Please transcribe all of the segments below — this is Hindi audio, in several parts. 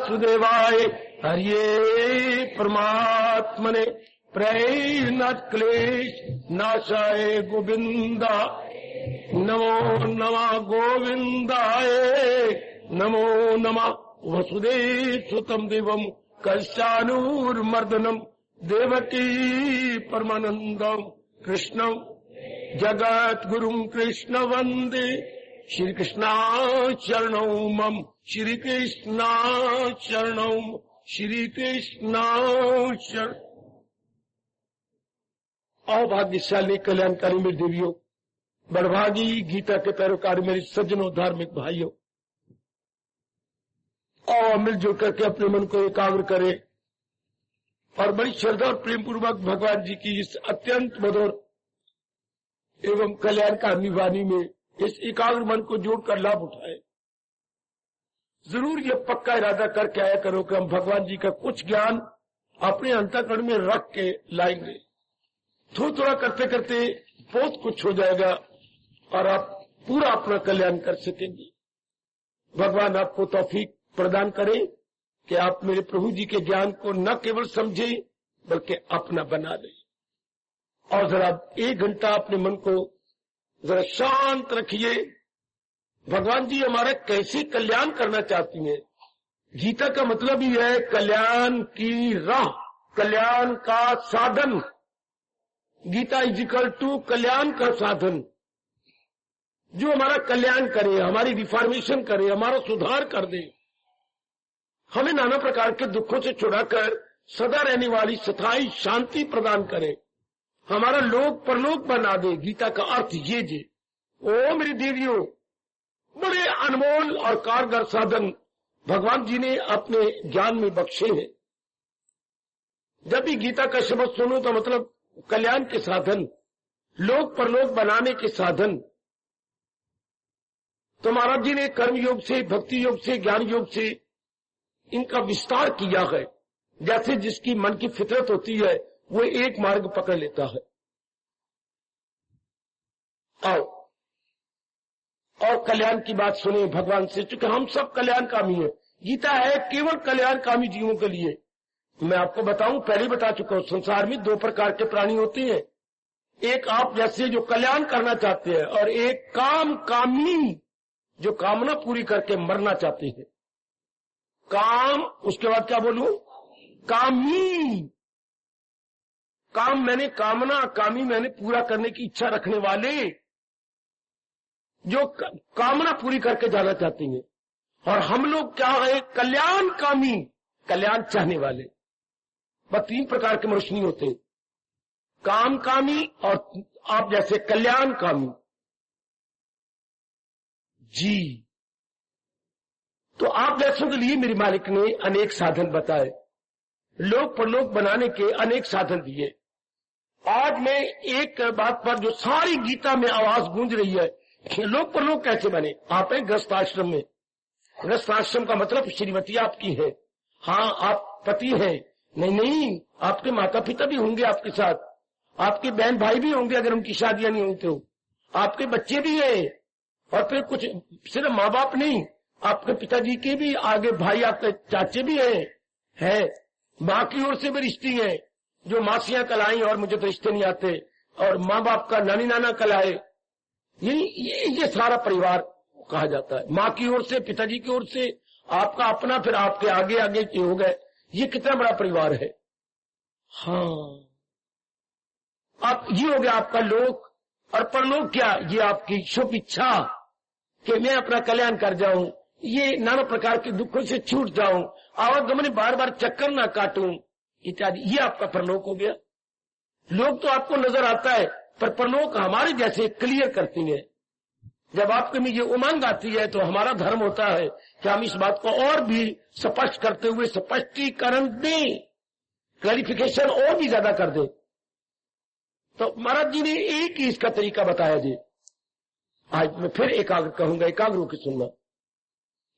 वासुदेवाय हरिये परमात्मने प्रेरणात् क्लेश नाशाय गोविंदा नमो नमः गोविंदाय नमो नमः वसुदेव सुतम देवम कंसानुर्मर्दनम देवकी परमानंदम कृष्णम जगत गुरुम कृष्ण वंदे श्री कृष्णा चरणौ मम श्री कृष्णा चरणौ श्री कृष्णा चरण। अभाग्यशाली कल्याणकारी मेरी देवियों, बड़भागी गीता के पैरोकार मेरे सज्जनों, धार्मिक भाइयों, और मिलजुल करके अपने मन को एकाग्र करें और बड़ी श्रद्धा और प्रेम पूर्वक भगवान जी की इस अत्यंत मधुर एवं कल्याणकारी वाणी में इस एकाग्र मन को जोड़कर लाभ उठाए। जरूर ये पक्का इरादा करके आया करो कि हम भगवान जी का कुछ ज्ञान अपने अंतःकरण में रख के लाएंगे। थोड़ा करते करते बहुत कुछ हो जाएगा और आप पूरा अपना कल्याण कर सकेंगे। भगवान आपको तौफीक प्रदान करे कि आप मेरे प्रभु जी के ज्ञान को न केवल समझे बल्कि अपना बना ले। और जरा 1 घंटा अपने मन को जरा शांत रखिए। भगवान जी हमारा कैसे कल्याण करना चाहती हैं। गीता का मतलब ही है कल्याण की राह, कल्याण का साधन। गीता इजिकल टू कल्याण का साधन, जो हमारा कल्याण करे, हमारी रिफॉर्मेशन करे, हमारा सुधार कर दे, हमें नाना प्रकार के दुखों से छुड़ाकर सदा रहने वाली स्थायी शांति प्रदान करे, हमारा लोक परलोक बना दे। गीता का अर्थ ये जे। ओ मेरी देवियों, बड़े अनमोल और कारगर साधन भगवान जी ने अपने ज्ञान में बख्शे हैं। जब भी गीता का शब्द सुनो तो मतलब कल्याण के साधन, लोक परलोक बनाने के साधन। तो महाराज जी ने कर्म योग से, भक्ति योग से, ज्ञान योग से इनका विस्तार किया है। जैसे जिसकी मन की फितरत होती है वो एक मार्ग पकड़ लेता है। और कल्याण की बात सुने भगवान से, क्योंकि हम सब कल्याणकामी हैं। गीता है केवल कल्याणकामी जीवों के लिए। मैं आपको बताऊं, पहले बता चुका हूं, संसार में 2 प्रकार के प्राणी होते हैं। एक आप जैसे जो कल्याण करना चाहते हैं, और एक काम कामी जो कामना पूरी करके मरना चाहते हैं। काम, उसके बाद क्या बोलूं, कामी। काम मैंने कामना, कामी मैंने पूरा करने की इच्छा रखने वाले, जो कामना पूरी करके जाना चाहते हैं। और हम लोग क्या है, कल्याण कामी, कल्याण चाहने वाले। बस 3 प्रकार के मनुष्य नहीं होते, काम कामी और आप जैसे कल्याण कामी जी। तो आप जैसों के लिए मेरे मालिक ने अनेक साधन बताए, लोक परलोक बनाने के अनेक साधन दिए। आज मैं एक बात पर जो सारी गीता में आवाज गूंज रही है, लोक परलोक कैसे बने। आप हैं गृहस्थ आश्रम में, गृहस्थ आश्रम का मतलब श्रीमती आपकी है। हाँ, आप पति हैं, नहीं, आपके माता पिता भी होंगे आपके साथ, आपके बहन भाई भी होंगे अगर उनकी शादियां नहीं हुई तो, आपके बच्चे भी हैं, और फिर कुछ सिर्फ माँ बाप नहीं, आपके पिताजी के भी आगे भाई, आपके चाचे भी हैं, माँ की ओर से भी रिश्ते हैं, जो मासियां कलाई और मुझे तो रिश्ते नहीं आते, और माँ बाप का नानी नाना कलाए, ये सारा परिवार कहा जाता है। माँ की ओर से, पिताजी की ओर से, आपका अपना, फिर आपके आगे आगे हो गए, ये कितना बड़ा परिवार है। हाँ, आप ये हो गया आपका लोक। और परलोक क्या, ये आपकी शुभ इच्छा कि मैं अपना कल्याण कर जाऊं, ये नाना प्रकार के दुखों से छूट जाऊं, आवागमन बार बार चक्कर ना काटूं इत्यादि, ये आपका परलोक हो गया। लोक तो आपको नजर आता है, पर परलोक हमारे जैसे क्लियर करती है। जब आपके में ये उमंग आती है तो हमारा धर्म होता है कि हम इस बात को और भी स्पष्ट करते हुए स्पष्टीकरण दें, क्लैरिफिकेशन और भी ज्यादा कर दें। तो महाराज जी ने एक ही इसका तरीका बताया जी। आज मैं फिर एकाग्र कहूंगा, एकाग्र होकर सुनना।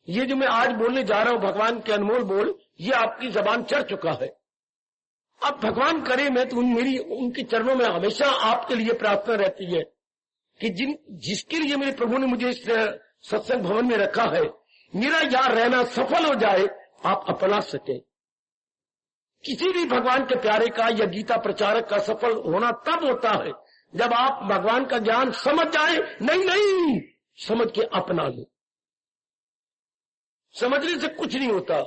ये जो मैं आज बोलने जा रहा हूं भगवान के अनमोल बोल, ये आपकी जबान चढ़ चुका है। अब भगवान करे, मैं तो मेरी उनके चरणों में हमेशा आपके लिए प्रार्थना रहती है कि जिसके लिए मेरे प्रभु ने मुझे इस सत्संग भवन में रखा है, मेरा यहाँ रहना सफल हो जाए आप अपना सके। किसी भी भगवान के प्यारे का या गीता प्रचारक का सफल होना तब होता है जब आप भगवान का ज्ञान समझ जाए, नहीं समझ के अपना ले। समझने से कुछ नहीं होता।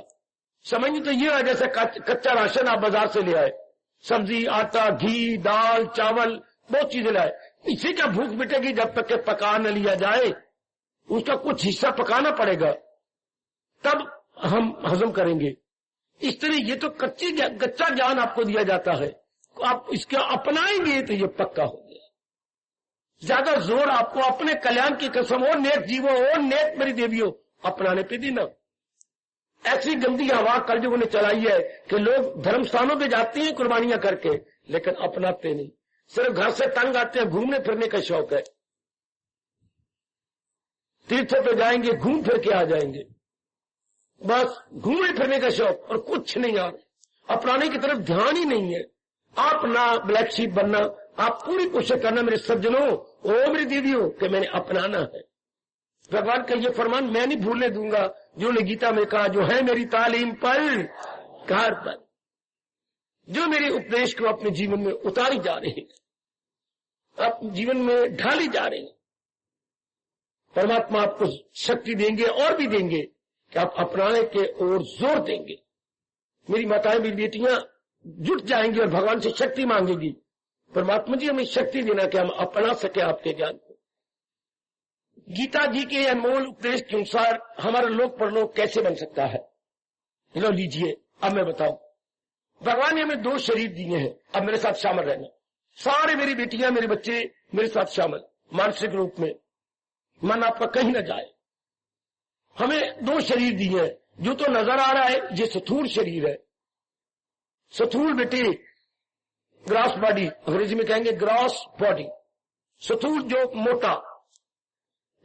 समझने तो ये है जैसे कच्चा राशन आप बाजार से ले आए, सब्जी, आटा, घी, दाल, चावल, बहुत चीजें लाए। इसे क्या भूख मिटेगी जब तक के पका न लिया जाए? उसका कुछ हिस्सा पकाना पड़ेगा, तब हम हजम करेंगे। इस तरह ये तो कच्चा ज्ञान आपको दिया जाता है, आप इसके अपनाएंगे तो ये पक्का हो गया। ज्यादा जोर आपको अपने कल्याण की कसम हो, नेक जीवो हो, नेक मेरी देवियों, अपनाने पे देना। ऐसी गंदी हवा कलयुग ने चलाई है कि लोग धर्म स्थानों पे जाते हैं कुर्बानियां करके, लेकिन अपनाते नहीं। सिर्फ घर से तंग आते हैं, घूमने फिरने का शौक है, तीर्थों पे जाएंगे, घूम फिर के आ जाएंगे, बस घूमने फिरने का शौक, और कुछ नहीं आ रहा। अपनाने की तरफ ध्यान ही नहीं है। आप ना ब्लैक शीप बनना, आप पूरी कोशिश करना मेरे सज्जनों, ओ मेरी दीदियों, कि मैंने अपनाना है। भगवान का ये फरमान मैं नहीं भूलने दूंगा जो ने गीता में कहा, जो है मेरी तालीम पर घर पर, जो मेरे उपदेश को अपने जीवन में उतारी जा रहे हैं, अपने जीवन में ढाली जा रहे हैं। परमात्मा आपको शक्ति देंगे और भी देंगे कि आप अपनाने के ओर जोर देंगे। मेरी माताएं, मेरी बेटियां जुट जाएंगी और भगवान से शक्ति मांगेगी, परमात्मा जी हमें शक्ति देना कि हम अपना सके आपके ज्ञान को। गीता जी के अनमोल उपदेश के अनुसार हमारा लोक परलोक कैसे बन सकता है? लो लीजिए, अब मैं बताऊं। भगवान ने हमें 2 शरीर दिए हैं, अब मेरे साथ शामिल रहना। सारे मेरी बेटियां, मेरे बच्चे मेरे साथ शामिल, मानसिक रूप में मन आपका कहीं न जाए। हमें 2 शरीर दिए हैं। जो तो नजर आ रहा है ये स्थूल शरीर है, स्थूल बेटे, ग्रॉस बॉडी, अंग्रेजी में कहेंगे ग्रॉस बॉडी। स्थूल जो मोटा,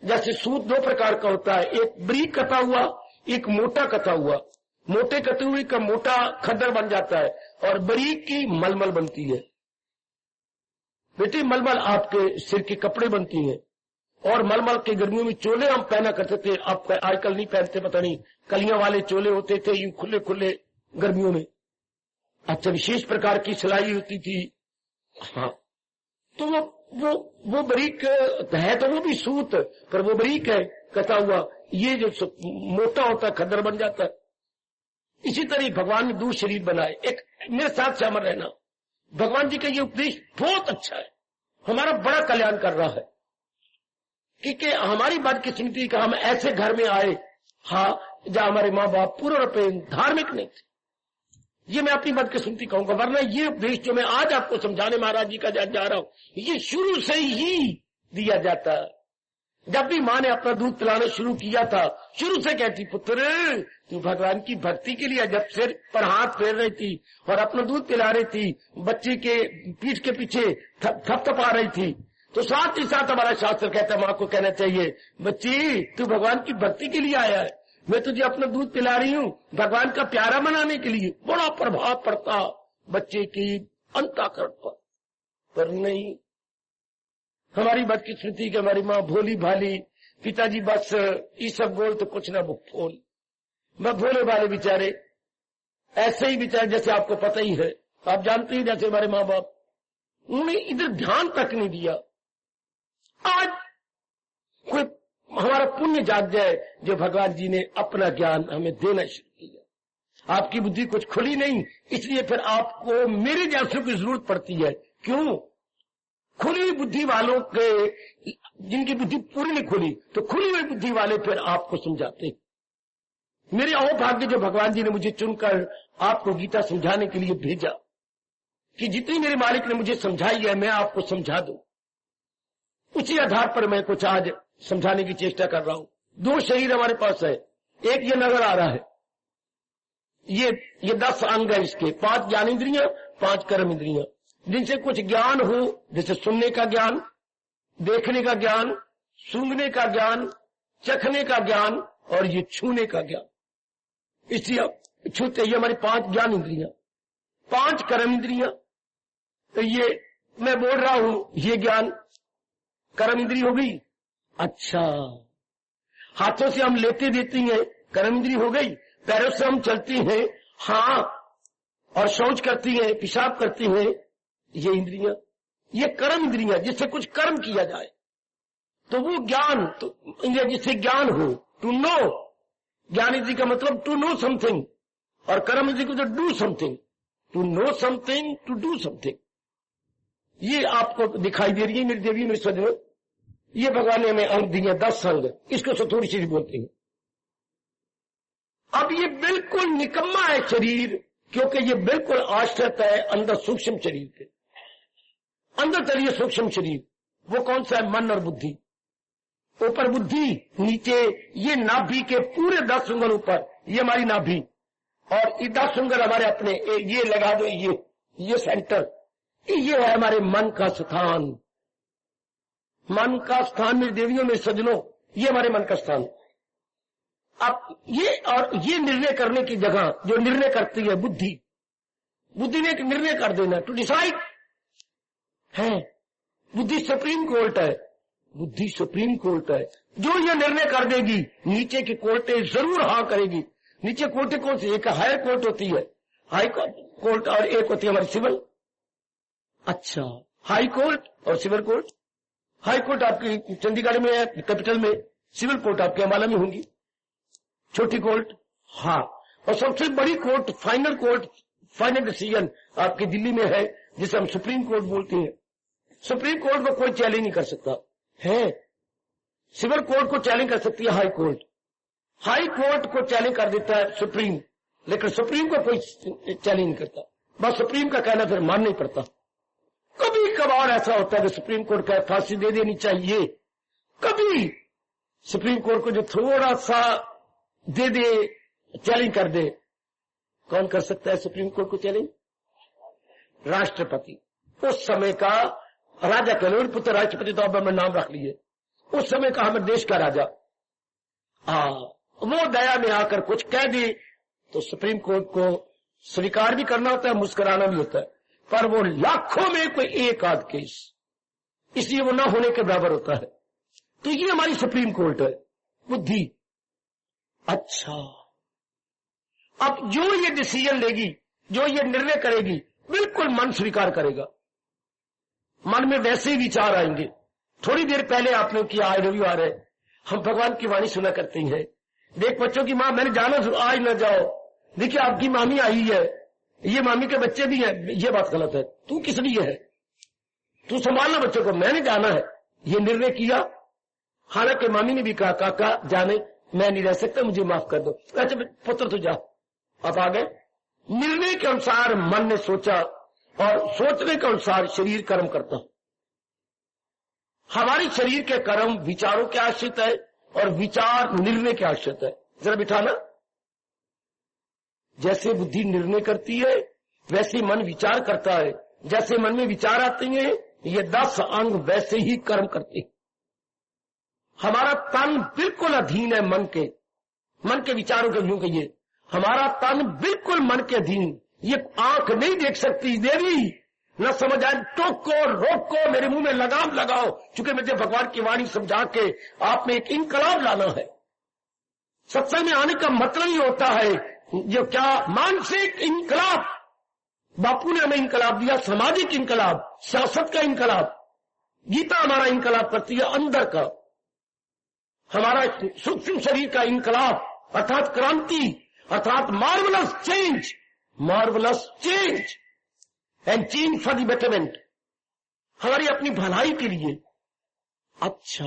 जैसे सूत 2 प्रकार का होता है, एक बारीक कटा हुआ, एक मोटा कटा हुआ। मोटे कटे हुए का मोटा खद्दर बन जाता है और बारीक की मलमल बनती है। बेटी, मलमल आपके सिर के कपड़े बनती हैं, और मलमल के गर्मियों में चोले हम पहना करते थे। आप आजकल नहीं पहनते, पता नहीं, कलियां वाले चोले होते थे, यूं खुले खुले गर्मियों में। अच्छा, विशेष प्रकार की सिलाई होती थी। हाँ, तो वो बारीक है, तो वो भी सूत, पर वो बारीक है कटा हुआ। ये जो मोटा होता है खद्दर बन जाता है। इसी तरह भगवान ने 2 शरीर बनाए। एक मेरे साथ शामिल रहना। भगवान जी का ये उपदेश बहुत अच्छा है, हमारा बड़ा कल्याण कर रहा है। क्योंकि हमारी बदकिस्मती का हम ऐसे घर में आए, हाँ, जहां हमारे माँ बाप पूरे रूप धार्मिक नहीं थे। ये मैं अपनी बदकिस्मती कहूंगा, वरना ये उपदेश जो मैं आज आपको समझाने महाराज जी का जा रहा हूं, ये शुरू से ही दिया जाता है। जब भी माँ ने अपना दूध पिलाना शुरू किया था, शुरू से कहती, पुत्र तू भगवान की भक्ति के लिए, जब सिर पर हाथ फेर रही थी और अपना दूध पिला रही थी, बच्चे के पीठ के पीछे थपथपा रही थी, तो साथ ही साथ हमारा शास्त्र कहता है माँ को कहना चाहिए, बच्ची तू भगवान की भक्ति के लिए आया है, मैं तुझे अपना दूध पिला रही हूँ भगवान का प्यारा बनाने के लिए। बड़ा प्रभाव पड़ता बच्चे की अंतःकरण पर नहीं। हमारी बदकिस्मती की हमारी माँ भोली भाली, पिताजी बस ये सब बोल तो कुछ ना बोल। मैं भोले भाले बेचारे, ऐसे ही बेचारे जैसे आपको पता ही है, आप जानते ही जैसे हमारे माँ बाप, उन्होंने इधर ध्यान तक नहीं दिया। आज कोई हमारा पुण्य जाग जाए जो भगवान जी ने अपना ज्ञान हमें देना शुरू किया। आपकी बुद्धि कुछ खुली नहीं, इसलिए फिर आपको मेरे जैसों की जरूरत पड़ती है। क्यों? खुली हुई बुद्धि वालों के, जिनकी बुद्धि पूरी नहीं खुली, तो खुली हुई बुद्धि वाले फिर आपको समझाते। मेरे अहोभाग्य जो भगवान जी ने मुझे चुनकर आपको गीता समझाने के लिए भेजा, कि जितनी मेरे मालिक ने मुझे समझाई है मैं आपको समझा दूं। उसी आधार पर मैं कुछ आज समझाने की चेष्टा कर रहा हूं। 2 शरीर हमारे पास है, एक ये नजर आ रहा है, ये 10 अंग है इसके, 5 ज्ञानेंद्रियां, 5 कर्म इंद्रियां, जिनसे कुछ ज्ञान हो, जैसे सुनने का ज्ञान, देखने का ज्ञान, सूंघने का ज्ञान, चखने का ज्ञान और ये छूने का ज्ञान। इसलिए छूते, ये हमारी 5 ज्ञान इंद्रियां, 5 कर्म इंद्रियां। तो ये मैं बोल रहा हूं, ये ज्ञान कर्म इंद्री हो गई। अच्छा, हाथों से हम लेते देती हैं, कर्म इंद्री हो गई। पैरों से हम चलती हैं, हाँ, और शौच करती हैं, पेशाब करती हैं, ये इंद्रियां, ये कर्म इंद्रियां, जिससे कुछ कर्म किया जाए, तो वो ज्ञान, तो जिससे ज्ञान हो, टू नो। ज्ञान इंद्रिय का मतलब टू नो समथिंग, और कर्म इंद्रिय का do something, to know something, to do something. ये आपको दिखाई दे रही है मेरी देवी, मेरे सजनों, ये भगवान ने हमें अंग दिए, 10 अंग, इसको थोड़ी सी बोलते हैं। अब ये बिल्कुल निकम्मा है शरीर, क्योंकि ये बिल्कुल आश्रित है अंदर सूक्ष्म शरीर के। अंदर चलिए सूक्ष्म शरीर, वो कौन सा है? मन और बुद्धि। ऊपर बुद्धि, नीचे ये नाभि के पूरे 10 उंगल ऊपर, ये हमारी नाभि, और ये 10 उंगल हमारे अपने, ये लगा दो, ये सेंटर, ये है हमारे मन का स्थान। मन का स्थान मेरी देवियों में सजनों, ये हमारे मन का स्थान। अब ये और ये निर्णय करने की जगह जो निर्णय करती है बुद्धि, बुद्धि ने एक निर्णय कर देना, टू डिसाइड है। बुद्धि सुप्रीम कोर्ट है, बुद्धि सुप्रीम कोर्ट है, जो ये निर्णय कर देगी, नीचे की कोर्टें जरूर हाँ करेगी। नीचे कोर्टें कौन सी? एक हायर कोर्ट होती है, हाई कोर्ट, और एक होती है हमारी सिविल। अच्छा, हाई कोर्ट और सिविल कोर्ट। हाई कोर्ट आपकी चंडीगढ़ में है, कैपिटल में। सिविल कोर्ट आपके अम्बाला में होंगी, छोटी कोर्ट। हाँ, और सबसे बड़ी court, final court, final decision आपकी दिल्ली में है, जिसे हम सुप्रीम कोर्ट बोलते हैं। सुप्रीम कोर्ट को कोई चैलेंज नहीं कर सकता है। सिविल कोर्ट को चैलेंज कर सकती है हाई कोर्ट, हाई कोर्ट को चैलेंज कर देता है सुप्रीम, लेकिन सुप्रीम को कोई चैलेंज नहीं करता। बस सुप्रीम का कहना फिर मान नहीं पड़ता। कभी कभार ऐसा होता है कि सुप्रीम कोर्ट का फांसी दे देनी चाहिए, कभी सुप्रीम कोर्ट को जो थोड़ा सा दे दे, चैलेंज कर दे। कौन कर सकता है सुप्रीम कोर्ट को चैलेंज? राष्ट्रपति। उस समय का राजा कह लो, पुत्र राष्ट्रपति तो अब मैं नाम रख लिए, उस समय का हमारे देश का राजा, वो दया में आकर कुछ कह दे तो सुप्रीम कोर्ट को स्वीकार भी करना होता है, मुस्कुराना भी होता है, पर वो लाखों में कोई एक आध केस, इसलिए वो ना होने के बराबर होता है। तो ये हमारी सुप्रीम कोर्ट है, बुद्धि। अच्छा, अब जो ये डिसीजन लेगी, जो ये निर्णय करेगी, बिल्कुल मन स्वीकार करेगा। मन में वैसे ही विचार आएंगे। थोड़ी देर पहले आपने किया, आज रविवार है, हम भगवान की वाणी सुना करते हैं। देख बच्चों की माँ, मैंने जाना आज न जाओ, देखिए आपकी मामी आई है, ये मामी के बच्चे भी हैं, ये बात गलत है, तू किस लिए है, तू संभालना बच्चों को, मैंने जाना है, ये निर्णय किया। हालांकि मामी ने भी कहा काका जाने, मैं नहीं रह सकता, मुझे माफ कर दो। अच्छा पुत्र तो जा, अब आ गए। निर्णय के अनुसार मन ने सोचा, और सोचने के अनुसार शरीर कर्म करता। हमारी शरीर के कर्म विचारों के आश्रित है, और विचार निर्णय के आश्रित है। जरा बिठाना, जैसे बुद्धि निर्णय करती है वैसे मन विचार करता है। जैसे मन में विचार आते हैं, ये 10 अंग वैसे ही कर्म करते हैं। हमारा तन बिल्कुल अधीन है मन के विचारों के। यूं कहिए, हमारा तन बिल्कुल मन के अधीन। ये आंख नहीं देख सकती देवी, न समझ आए, टोको रोको, मेरे मुंह में लगाम लगाओ, चूंकि मुझे भगवान की वाणी समझा के आप में एक इनकलाब लाना है। सत्संग में आने का मतलब ही होता है जो क्या, मानसिक इनकलाब। बापू ने हमें इनकलाब दिया, सामाजिक इनकलाब, सियासत का इनकलाब। गीता हमारा इनकलाब करती है अंदर का, हमारा सूक्ष्म शरीर का इनकलाब, अर्थात क्रांति, अर्थात marvellous change, marvellous change and change for the betterment, हमारी अपनी भलाई के लिए। अच्छा,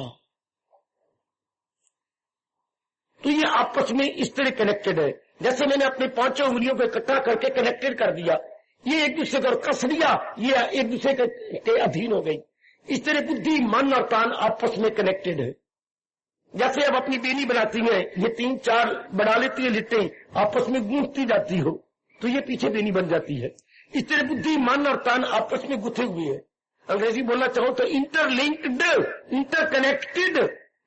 तो ये आपस में इस तरह कनेक्टेड है। जैसे मैंने अपने 5 उंगलियों को इकट्ठा करके कनेक्टेड कर दिया, ये एक दूसरे को कस लिया, ये एक दूसरे के अधीन हो गई। इस तरह बुद्धि, मन और कान आपस में कनेक्टेड है। जैसे अब अपनी बेनी बनाती है, ये 3-4 बना लेती है लिट्टें, आपस में गूंथती जाती हो तो ये पीछे बेनी बन जाती है। इस तरह बुद्धि, मन और कान आपस में गुथे हुए हैं। अंग्रेजी बोलना चाहो तो इंटरलिंक्ड, इंटरकनेक्टेड,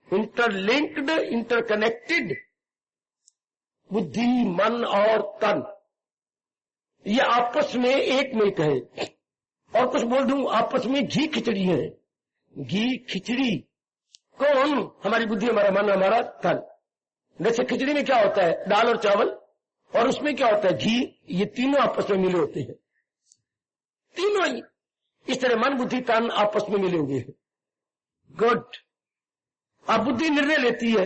इंटरलिंक्ड, इंटरकनेक्टेड। बुद्धि, मन और तन ये आपस में एक मिनट है। और कुछ बोल दूं, आपस में घी खिचड़ी है। घी खिचड़ी कौन? हमारी बुद्धि, हमारा मन, हमारा तन। जैसे खिचड़ी में क्या होता है, दाल और चावल, और उसमें क्या होता है, घी, ये तीनों आपस में मिले होते हैं, तीनों ही। इस तरह मन बुद्धि तन आपस में मिले हुए हैं। गुड। अब बुद्धि निर्णय लेती है।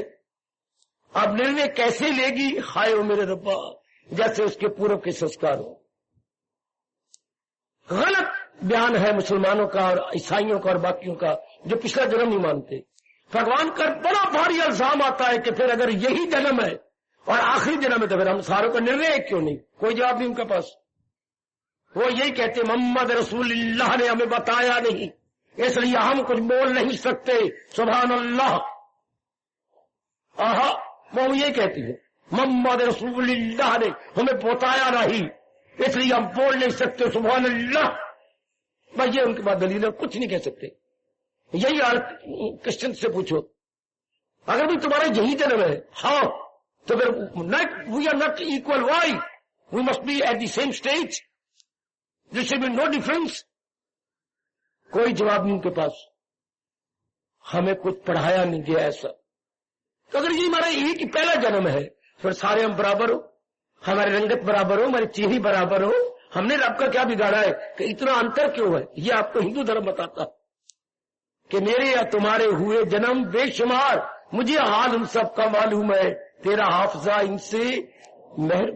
अब निर्णय कैसे लेगी, हाय ओ मेरे रब्बा, जैसे उसके पूर्व के संस्कार हो। गलत बयान है मुसलमानों का और ईसाइयों का और बाकियों का, जो पिछला जन्म नहीं मानते। भगवान का बड़ा भारी इल्जाम आता है कि फिर अगर यही जन्म है और आखिरी जन्म है तो फिर हम सारों का निर्णय क्यों नहीं। कोई जवाब नहीं उनके पास। वो यही कहते मोहम्मद रसूलुल्लाह ने हमें बताया नहीं, इसलिए हम कुछ बोल नहीं सकते। सुभान अल्लाह। आहा, वो ये कहती है मोहम्मद रसूलुल्लाह ने हमें बताया नहीं, इसलिए हम बोल नहीं सकते। सुभान अल्लाह। बस ये उनके बाद दलील है, कुछ नहीं कह सकते। यही हाल क्रिश्चियन से पूछो, अगर भी तुम्हारा यही जन्म है, हाँ, तो फिर we are not equal, why we must be at the same stage, there should be no difference. कोई जवाब नहीं उनके पास। हमें कुछ पढ़ाया नहीं गया ऐसा। तो अगर ये हमारा एक ही पहला जन्म है, फिर सारे हम बराबर हो, हमारी रंगत बराबर हो, हमारी चेहरे बराबर हो, हमने रब का क्या बिगाड़ा है कि इतना अंतर क्यों है। ये आपको हिंदू धर्म बताता कि मेरे या तुम्हारे हुए जन्म बेशुमार, मुझे हाल उन सब का मालूम है, तेरा हाफजा इनसे महर।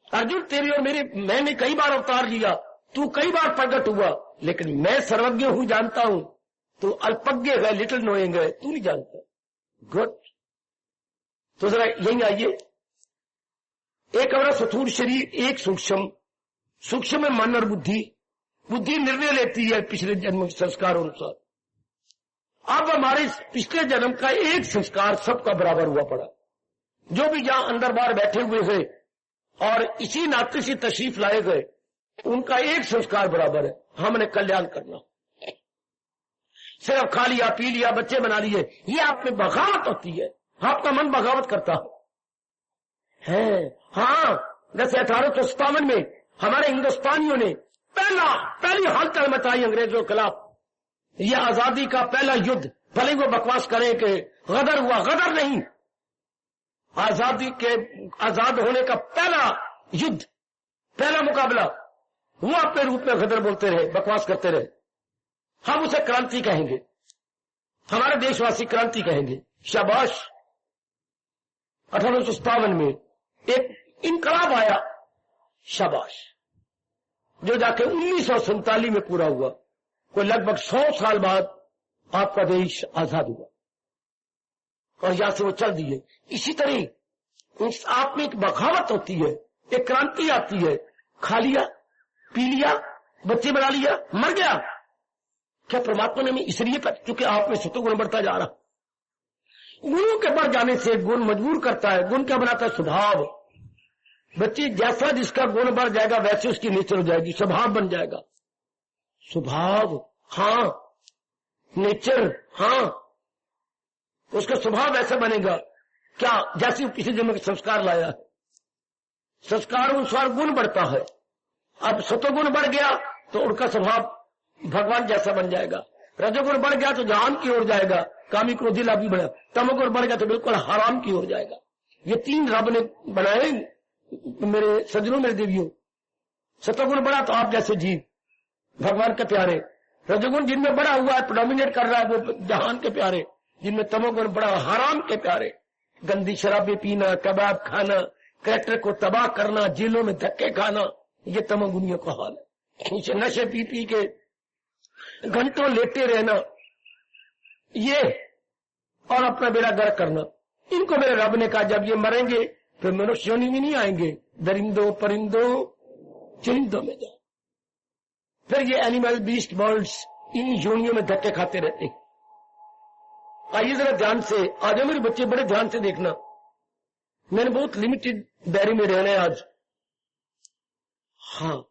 अर्जुन, तेरी और मेरे, मैंने कई बार अवतार लिया, तू कई बार प्रकट हुआ, लेकिन मैं सर्वज्ञ हूं, जानता हूं। तू अल्पज्ञ है, लिटिल नोइंग है, तू नहीं जानता। गुड। तो जरा यही आइए, एक हमारा स्थूल शरीर, एक सूक्ष्म, सूक्ष्म में मन और बुद्धि। बुद्धि निर्णय लेती है पिछले जन्म के संस्कार अनुसार। अब हमारे पिछले जन्म का एक संस्कार सबका बराबर हुआ पड़ा। जो भी जहां अंदर बाहर बैठे हुए थे और इसी नाते से तशरीफ लाए गए, उनका एक संस्कार बराबर है, हमने कल्याण करना। सिर्फ खा लिया, पी लिया, बच्चे बना लिए, ये आप में बगावत होती है। आपका मन बगावत करता है। हाँ, जैसे 1857 में हमारे हिंदुस्तानियों ने पहली हालत मचाई अंग्रेजों के खिलाफ। यह आजादी का पहला युद्ध, भले वो बकवास करें कि गदर हुआ, गदर नहीं, आजादी के आजाद होने का पहला युद्ध, पहला मुकाबला, वो अपने रूप में गदर बोलते रहे, बकवास करते रहे। हम उसे क्रांति कहेंगे, हमारे देशवासी क्रांति कहेंगे। शाबाश। 1857 में एक इनकलाब आया, शाबाश, जो जाके 1947 में पूरा हुआ। कोई लगभग 100 साल बाद आपका देश आजाद हुआ और यहां से वो चल दिए। इसी तरह इस आप में एक बगावत होती है, एक क्रांति आती है। खा लिया, पी लिया, बच्चे बना लिया, मर गया। क्या परमात्मा ने इसलिए, क्योंकि आप में सत्वगुण बढ़ता जा रहा। गुणों के बढ़ जाने से गुण मजबूर करता है। गुण क्या बनाता है? स्वभाव। बच्चे जैसा जिसका गुण बढ़ जाएगा वैसे उसकी नेचर हो जाएगी, स्वभाव बन जाएगा। स्वभाव, हाँ, नेचर, हाँ, उसका स्वभाव ऐसा बनेगा। क्या? जैसे किसी जन्म के संस्कार लाया है, संस्कार अनुसार गुण बढ़ता है। अब सतोगुण बढ़ गया तो उनका स्वभाव भगवान जैसा बन जाएगा। रजोगुण बढ़ गया तो जहान की ओर जाएगा, कामी क्रोधी लाभी बढ़ा। तमोगुण बढ़ गया तो बिल्कुल हराम की ओर जाएगा। ये तीन रब ने बनाए मेरे सज्जनों, मेरे देवियों। सतोगुण बढ़ा तो आप जैसे जीव, भगवान के प्यारे। रजोगुण जिनमें बड़ा हुआ है, प्रोडोमिनेट कर रहा है, वो जहान के प्यारे। जिनमें तमोगुण बड़ा, हराम के प्यारे। गंदी शराबें पीना, कबाब खाना, कैरेक्टर को तबाह करना, जेलों में धक्के खाना, ये तमोगुनियों का हाल है। नशे पी पी के घंटों लेटे रहना, ये, और अपना बेड़ा गर्क करना। इनको मेरे रब ने कहा जब ये मरेंगे फिर मनुष्य योनि में नहीं आएंगे, दरिंदों परिंदों चुनिंदों में जाओ। फिर ये एनिमल बीस्ट बर्ड्स इन योनियों में धक्के खाते रहते। आइए जरा ध्यान से, आज मेरे बच्चे बड़े ध्यान से देखना। मैंने बहुत लिमिटेड दायरे में रहना है आज। हाँ,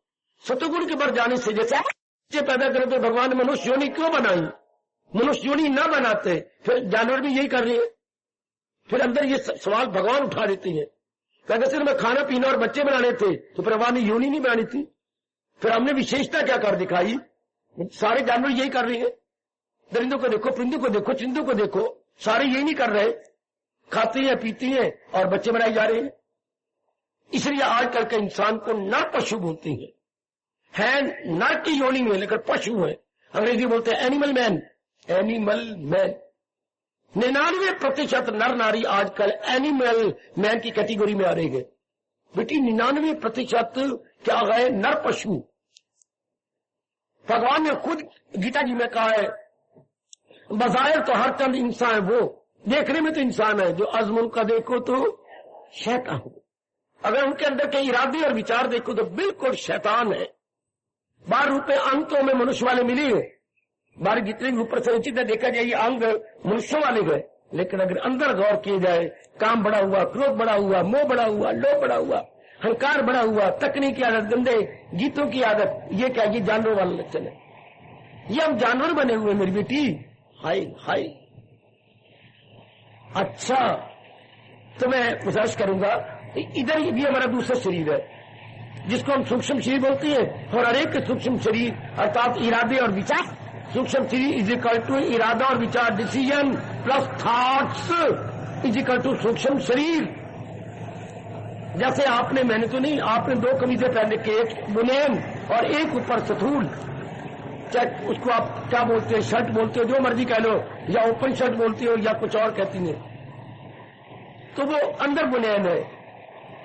सतोगुण के बढ़ जाने से, जैसे बच्चे पैदा करें तो भगवान ने मनुष्य योनि क्यों बनाई? मनुष्य योनि न बनाते फिर जानवर भी यही कर रहे हैं। फिर अंदर ये सवाल भगवान उठा देते हैं, कहते सिर्फ मैं खाना पीना और बच्चे बनाने थे तो भगवान ने योनि नहीं बनानी थी। फिर हमने विशेषता क्या कर दिखाई? सारे जानवर यही कर रहे हैं। दरिंदों को देखो, परिंदों को देखो, चिंदों को देखो, सारे यही नहीं कर रहे। खाते हैं, पीते हैं और बच्चे बनाए जा रहे हैं। इसलिए आजकल के इंसान को नर पशु बोलते हैं नर की योनि में लेकर पशु है। अंग्रेजी बोलते हैं एनिमल मैन। एनिमल मैन 99% नर नारी आजकल एनिमल मैन की कैटेगरी में आ रही है। बेटी 99% क्या गए नर पशु। भगवान ने खुद गीता जी में कहा है बज़ाहिर तो हर चंद इंसान है, वो देखने में तो इंसान है, जो अज़्म का देखो तो शैतान। अगर उनके अंदर के इरादे और विचार देखो तो बिल्कुल शैतान है। 12 रूपे अंग तो हमें मनुष्य वाले मिली है, 12 जितने भी ऊपर से उचित देखा जाए ये अंग मनुष्यों वाले गए, लेकिन अगर अंदर गौर किया जाए काम बड़ा हुआ, क्रोध बड़ा हुआ, मोह बड़ा हुआ, लोभ बड़ा हुआ, अहंकार बड़ा हुआ, तकनीक की आदत, गंदे गीतों की आदत, ये क्या ये जानवरों वाला लक्षण है। ये हम जानवर बने हुए मेरी बेटी। हाय हाय। अच्छा तो मैं गुजारिश करूंगा इधर भी हमारा दूसरा शरीर है जिसको हम सूक्ष्म शरीर बोलते हैं, और हर एक सूक्ष्म शरीर अर्थात इरादे और विचार, सूक्ष्म शरीर इज इक्वल टू इरादा और विचार, decision plus thoughts is equal to सूक्ष्म शरीर। जैसे आपने, मैंने तो नहीं, आपने 2 कमीजें पहन के, एक बुनेन और एक ऊपर सथूल, चाहे उसको आप क्या बोलते हैं, शर्ट बोलते हो, जो मर्जी कह लो, या ओपन शर्ट बोलते हो या कुछ और कहती है, तो वो अंदर बुनेन है।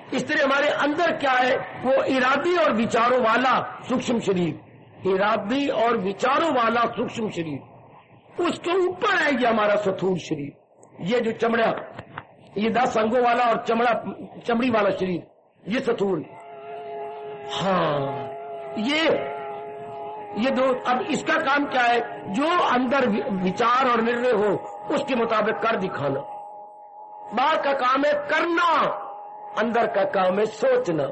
इस तरह हमारे अंदर क्या है, वो इरादी और विचारों वाला सूक्ष्म शरीर, इरादी और विचारों वाला सूक्ष्म शरीर, उसके ऊपर है ये हमारा स्थूल शरीर। ये जो चमड़ा, ये 10 अंगों वाला और चमड़ी वाला शरीर, ये स्थूल। हाँ ये 2। अब इसका काम क्या है, जो अंदर विचार और निर्णय हो उसके मुताबिक कर दिखाना। बाहर का काम है करना, अंदर का काम है सोचना।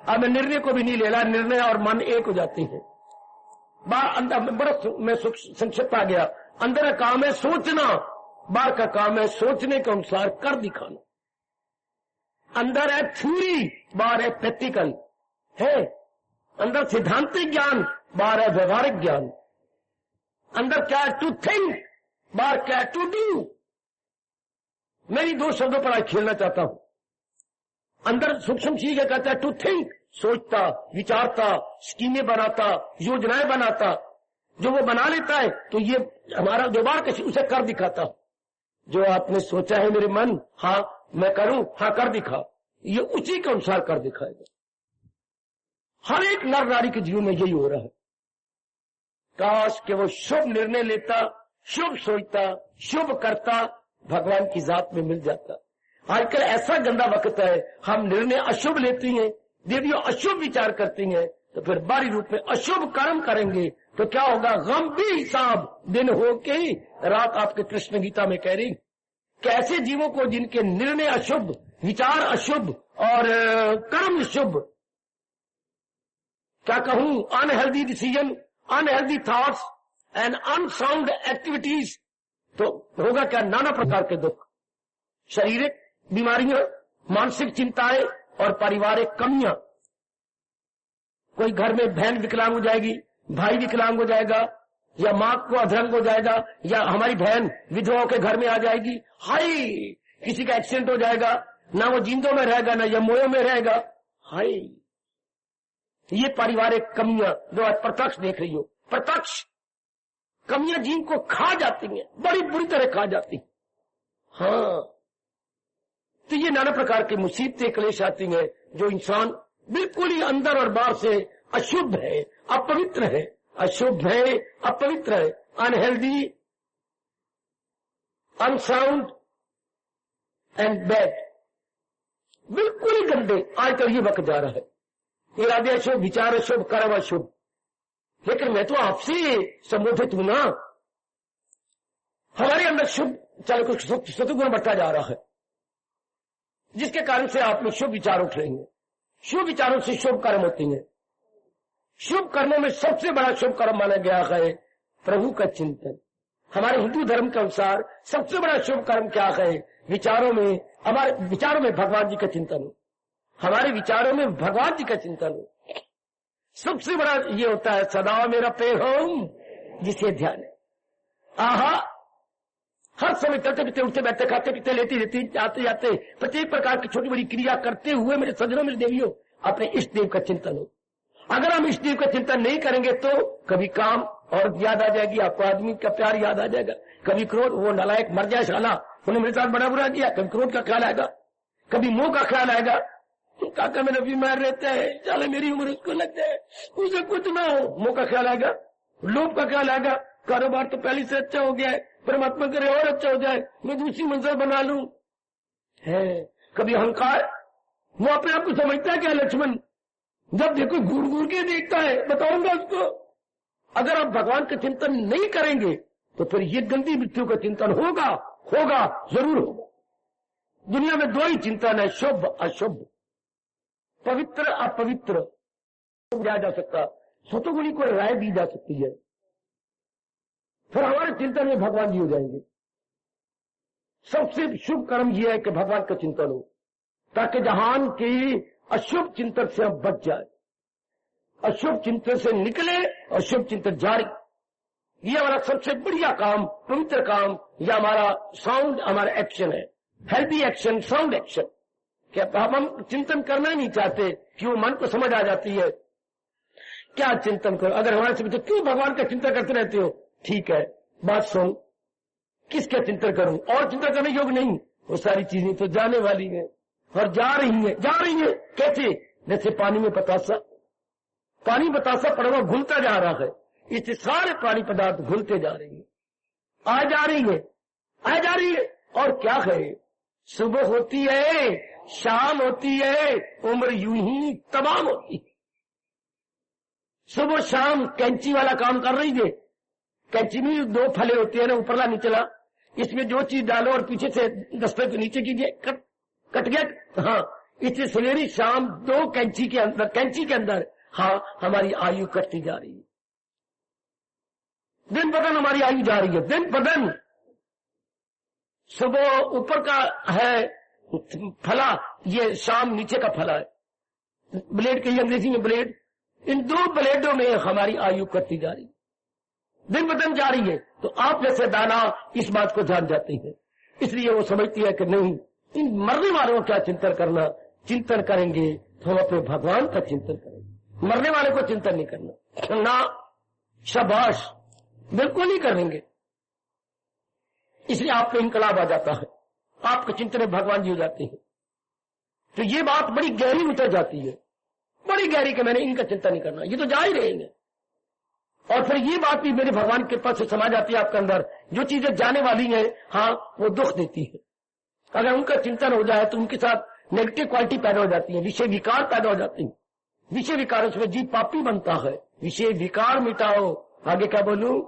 अब मैं निर्णय को भी नहीं ले रहा, निर्णय और मन एक हो जाते हैं। बाहर अंदर बड़ा मैं संक्षिप्त आ गया। अंदर का काम है सोचना, बाहर का काम है सोचने के अनुसार कर दिखाना। अंदर है थ्योरी, बाहर है प्रैक्टिकल है। अंदर सिद्धांतिक ज्ञान, बाहर है व्यवहारिक ज्ञान। अंदर क्या है, टू थिंक, बाहर क्या है, टू डू। मैं इन 2 शब्दों पर आज खेलना चाहता हूं। अंदर सूक्ष्म चीज है, कहता है टू थिंक, सोचता, विचारता, स्कीमें बनाता, योजनाएं बनाता। जो वो बना लेता है तो ये हमारा व्यवहार कैसे उसे कर दिखाता। जो आपने सोचा है मेरे मन, हाँ मैं करूं, हाँ कर दिखा, ये उसी के अनुसार कर दिखाएगा। हर एक नर नारी के जीवन में यही हो रहा है। काश कि वो शुभ निर्णय लेता, शुभ सोचता, शुभ करता, भगवान की जात में मिल जाता। आजकल ऐसा गंदा वक्त है, हम निर्णय अशुभ लेती हैं, देवियों अशुभ विचार करती हैं, तो फिर बारी रूप में अशुभ कर्म करेंगे तो क्या होगा, गंभीर हिसाब दिन हो के रात। आपके कृष्ण गीता में कह रही कैसे जीवों को जिनके निर्णय अशुभ, विचार अशुभ और कर्म शुभ, क्या कहूं, unhealthy decision, unhealthy thoughts and unsound activities, तो होगा क्या, नाना प्रकार के दुख, शारीरिक बीमारियां, मानसिक चिंताएं और पारिवारिक कमियां। कोई घर में बहन विकलांग हो जाएगी, भाई विकलांग हो जाएगा, या मां को अधरंग हो जाएगा, या हमारी बहन विधवाओं के घर में आ जाएगी। हाय, किसी का एक्सीडेंट हो जाएगा, ना वो जिंदों में रहेगा ना यमोयों में रहेगा। हाय, ये पारिवारिक कमियां जो आज प्रत्यक्ष देख रही हो, प्रत्यक्ष कमियां जिनको खा जाती हैं, बड़ी बुरी तरह खा जाती हैं। हाँ, तो ये नाना प्रकार की मुसीबतें क्लेश आती हैं जो इंसान बिल्कुल ही अंदर और बाहर से अशुद्ध है, अपवित्र है, अशुद्ध है, अपवित्र है, अनहेल्दी, अनसाउंड एंड बैड, बिल्कुल ही गंदे। आजकल ये वक्त जा रहा है, इरादे अशुभ, विचार अशुभ, कर्म अशुभ। लेकिन मैं तो आपसे संबोधित हूं ना, हमारे अंदर शुभ चल कुछ सतुगुण बढ़ता जा रहा है, जिसके कारण से आप में शुभ विचार उठ रहे हैं। शुभ विचारों से शुभ कर्म होते हैं। शुभ कर्मों में सबसे बड़ा शुभ कर्म माना गया है प्रभु का चिंतन। हमारे हिंदू धर्म के अनुसार सबसे बड़ा शुभ कर्म क्या है, विचारों में, हमारे विचारों में भगवान जी का चिंतन हो, हमारे विचारों में भगवान जी का चिंतन हो। सबसे बड़ा ये होता है सदा मेरा पे होम, जिसे ध्यान है। आहा, हर समय चलते फिरते, उठते बैठते, खाते पीते, लेते रहते, जाते जाते, प्रत्येक प्रकार की छोटी बड़ी क्रिया करते हुए मेरे सज्जनों, मेरे देवियों, अपने इष्ट देव का चिंतन हो। अगर हम इष्ट देव का चिंतन नहीं करेंगे तो कभी काम और याद आ जाएगी, आपको आदमी का प्यार याद आ जाएगा, कभी क्रोध, वो नालायक मर जाए साला, उन्होंने मेरे साथ बड़ा बुरा किया, कभी क्रोध का ख्याल आएगा, कभी मोह का ख्याल आएगा। काका मेरा बीमार रहता है, चले मेरी उम्र उसको लगता है, उसे कुछ ना हो, मोह का ख्याल आएगा, लोभ का ख्याल आएगा, कारोबार तो पहले से अच्छा हो गया है, परमात्मा करे और अच्छा हो जाए, मैं दूसरी मंजिल बना लूं, है। कभी अहंकार, वो अपने आप को समझता है क्या लक्ष्मण, जब देखो घूर घूर के देखता है, बताऊंगा उसको। अगर आप भगवान का चिंतन नहीं करेंगे तो फिर ये गंदी मृत्यु का चिंतन होगा, होगा, जरूर होगा। दुनिया में दो ही चिंतन है, शुभ अशुभ, पवित्र अपवित्र, समझा जा सकता, सतोगुणी को राय दी जा सकती है, फिर हमारे चिंतन में भगवान जी हो जाएंगे। सबसे शुभ कर्म यह है कि भगवान का चिंतन हो, ताकि जहान के अशुभ चिंतन से हम बच जाए, अशुभ चिंतन से निकले और शुभ चिंतन जारी। ये हमारा सबसे बढ़िया काम, पवित्र काम, या हमारा साउंड, हमारा एक्शन है, हेल्दी एक्शन, साउंड एक्शन। क्या हम चिंतन करना ही नहीं चाहते कि वो मन को समझ आ जाती है, क्या चिंतन करो। अगर हमारे से पूछो क्यों भगवान का चिंतन करते रहते हो, ठीक है, बात सुन, किसका चिंतन करूं, और चिंतन करने योग्य नहीं, वो सारी चीजें तो जाने वाली हैं और जा रही है, जा रही है। कैसे? जैसे पानी में बतासा, पानी बतासा पड़ा हुआ घुलता जा रहा है, इससे सारे प्राणी पदार्थ घुलते जा रही है, आ जा रही है, आ जा रही है। और क्या है, सुबह होती है, शाम होती है, उम्र यूं ही तमाम होती है। सुबह शाम कैंची वाला काम कर रही है, कैंची में दो फले होते हैं ना, ऊपरला निचला, इसमें जो चीज डालो और पीछे से दस्ते को नीचे कीजिए, कट गया। हाँ, इससे सवेरी शाम दो कैंची के अंदर हाँ हमारी आयु कटती जा रही है, दिन ब दिन हमारी आयु जा रही है, दिन ब दिन। सुबह ऊपर का है फला, ये शाम नीचे का फला है, ब्लेड के अंग्रेजी में ब्लेड, इन दो ब्लेडों में हमारी आयु कटती जा रही है, दिन ब दिन जा रही है। तो आप जैसे दाना इस बात को जान जाते हैं, इसलिए वो समझती है कि नहीं, इन मरने वालों का चिंतन करना, चिंतन करेंगे तो हम अपने भगवान का चिंतन करेंगे, मरने वाले को चिंतन नहीं करना ना, शाबाश, बिल्कुल नहीं करेंगे। इसलिए आप पे इनकलाब आ जाता है, आपके चिंतन में भगवान जी हो जाते हैं। तो ये बात बड़ी गहरी उतर जाती है, बड़ी गहरी, कि मैंने इनका चिंता नहीं करना, ये तो जा ही रहेंगे। और फिर ये बात भी मेरे भगवान के पास से समा जाती है आपके अंदर, जो चीजें जाने वाली हैं हाँ वो दुख देती है। अगर उनका चिंतन हो जाए तो उनके साथ नेगेटिव क्वालिटी पैदा हो जाती है, विषय विकार पैदा हो जाती है, विषय विकारों से जीव पापी बनता है। विषय विकार मिटाओ, आगे क्या बोलूं,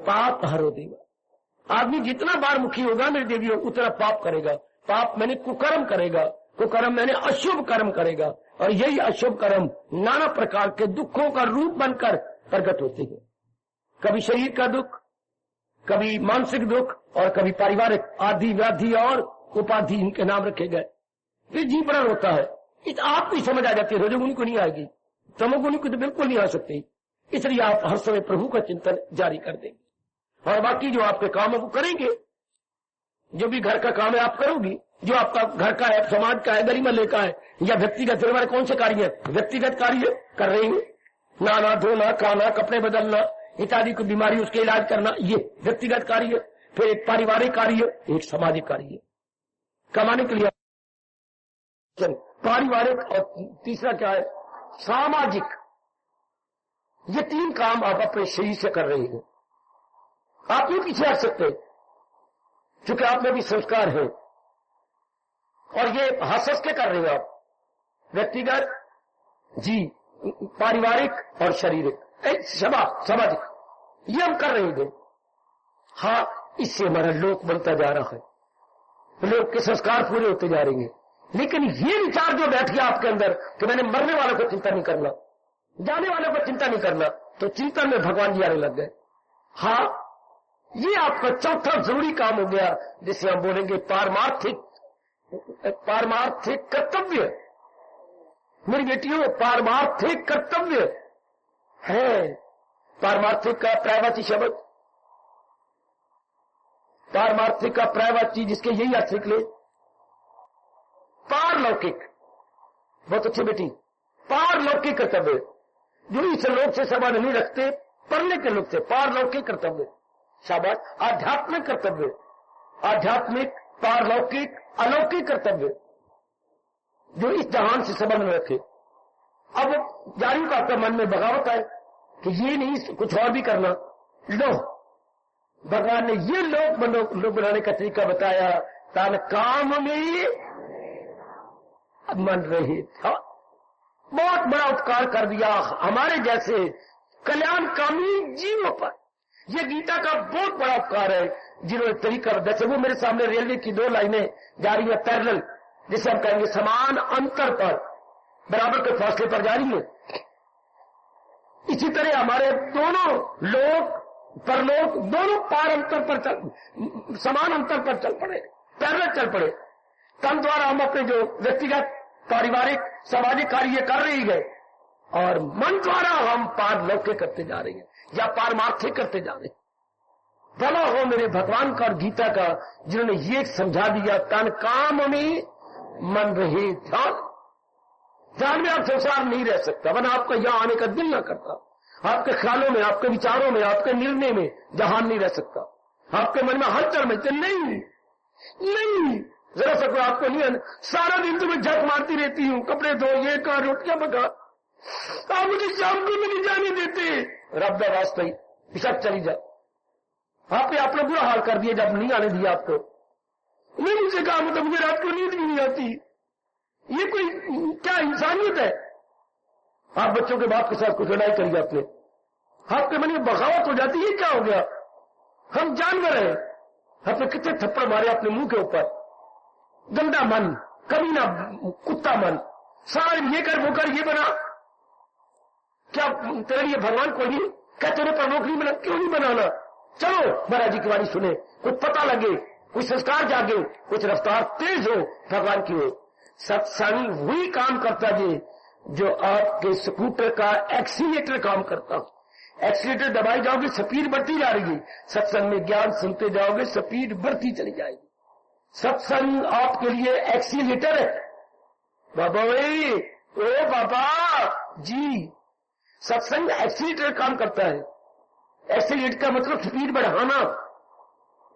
पाप हरो देवा। आदमी जितना बार मुखी होगा मेरे देवियों, उतना पाप करेगा, पाप मैंने कुकर्म करेगा, कुकर्म मैंने अशुभ कर्म करेगा, और यही अशुभ कर्म नाना प्रकार के दुखों का रूप बनकर प्रकट होते हैं। कभी शरीर का दुख, कभी मानसिक दुख, और कभी पारिवारिक आदि व्याधि और उपाधि इनके नाम रखे गए। फिर जीव बड़ा रोता है, इस आपको समझ आ जाती है, रजोगुणी को नहीं आएगी, तमोगुणी को तो बिल्कुल नहीं आ सकती। इसलिए आप हर समय प्रभु का चिंतन जारी कर देंगे, और बाकी जो आपके काम है वो करेंगे। जो भी घर का काम है आप करोगी, जो आपका घर का है, समाज का है, गली महल्ले का है, या व्यक्तिगत, फिर हमारे कौन से कार्य है, व्यक्तिगत कार्य कर रहे हैं, नहाना धोना, खाना, कपड़े बदलना इत्यादि को, बीमारी उसके इलाज करना, ये व्यक्तिगत कार्य। फिर एक पारिवारिक कार्य, एक सामाजिक कार्य, कमाने के लिए पारिवारिक, और तीसरा क्या है, सामाजिक। ये तीन काम आप अपने शरीर से कर रहे हैं। आप नहीं पीछे हट सकते, क्योंकि आप में भी संस्कार है, और ये हंस के कर रहे हैं आप, व्यक्तिगत जी, पारिवारिक और शारीरिक, सामाजिक, ये हम कर रहे हैं। हाँ, इससे हमारा लोक बनता जा रहा है, लोक के संस्कार पूरे होते जा रहे हैं। लेकिन ये विचार जो बैठ गया आपके अंदर कि मैंने मरने वालों को चिंता नहीं करना, जाने वालों को चिंता नहीं करना, तो चिंतन में भगवान जी आने लग गए। हाँ, ये आपका चौथा जरूरी काम हो गया, जिसे हम बोलेंगे पारमार्थिक कर्तव्य। मेरी बेटियों, पारमार्थिक कर्तव्य है। पारमार्थिक का प्रायवाची शब्द, पारमार्थिक का प्रयवाची जिसके यही अर्थ निकले। पारलौकिक, बहुत अच्छी बेटी, पारलौकिक कर्तव्य जो इस लोक से संबंध नहीं रखते, पढ़ने के लोग से पारलौकिक कर्तव्य, शाबाश। आध्यात्मिक कर्तव्य, आध्यात्मिक, पारलौकिक, अलौकिक कर्तव्य जो इस जहान से संबंध में रखे। अब जारी का आपका मन में बगावत है कि ये नहीं कुछ और भी करना, लो भगवान ने ये लोग बनाने का तरीका बताया। तान काम में मन रहे था, बहुत बड़ा उपकार कर दिया हमारे जैसे कल्याणकामी जीवों पर। यह गीता का बहुत बड़ा उपकार है जिन्होंने तरीका, जैसे वो मेरे सामने रेलवे की 2 लाइनें जा रही है पैरेलल, जिसे हम कहेंगे समान अंतर पर, बराबर के फासले पर जा रही है। इसी तरह हमारे दोनों लोक परलोक दोनों पार अंतर पर समान अंतर पर चल पड़े, पैरेलल चल पड़े। तन द्वारा हम अपने जो व्यक्तिगत पारिवारिक सामाजिक कार्य कर रही है और मन द्वारा हम पारलौकिक करते जा रहे हैं या पारमार्थिक करते जा रहे हैं। भला हो मेरे भगवान का और गीता का जिन्होंने ये समझा दिया, तन काम में मन रहे ध्यान। ध्यान में आप संसार नहीं रह सकता, वरना आपका यहां आने का दिल ना करता। आपके ख्यालों में, आपके विचारों में, आपके निर्णय में जहान नहीं रह सकता। आपके मन में हलचल में नहीं जरा सा कोई आपको नहीं है। सारा दिन तुम्हें झक मारती रहती हूं, कपड़े धो, ये कर, रोटियां पका, आप मुझे शाम को नहीं जाने देते। रब दा वास्ता ही पिछक चली जा। आपने अपना बुरा हाल कर दिया जब नहीं आने दिया आपको। नहीं मुझसे कहा, मतलब मुझे रात को नींद भी नहीं आती। ये कोई क्या इंसानियत है? आप बच्चों के बाप के साथ कुछ लड़ाई करी जाते, आपके मन में बगावत हो जाती है। क्या हो गया? हम जानवर हैं। आपने कितने थप्पड़ मारे अपने मुंह के ऊपर। गंदा मन, कमीना कुत्ता मन, सारे ये कर वो कर, ये बना। क्या तेरे लिए भगवान को नहीं? क्या तेरे पर नौकरी बना? क्यों नहीं बनाना? चलो महाराज जी की वाणी सुने, कुछ पता लगे, कुछ संस्कार जागे, कुछ रफ्तार तेज हो भगवान की हो। सत्संग वही काम करता है जो आपके स्कूटर का एक्सीलेटर काम करता हो। एक्सीलेटर दबाई जाओगे, स्पीड बढ़ती जा रही है। सत्संग में ज्ञान सुनते जाओगे, स्पीड बढ़ती चली जाएगी। सत्संग आपके लिए एक्सीलेटर है। बाबा भाई, ओ बाबा जी, सत्संग एक्सीलेटर काम करता है। एक्सीलेटर का मतलब स्पीड बढ़ाना।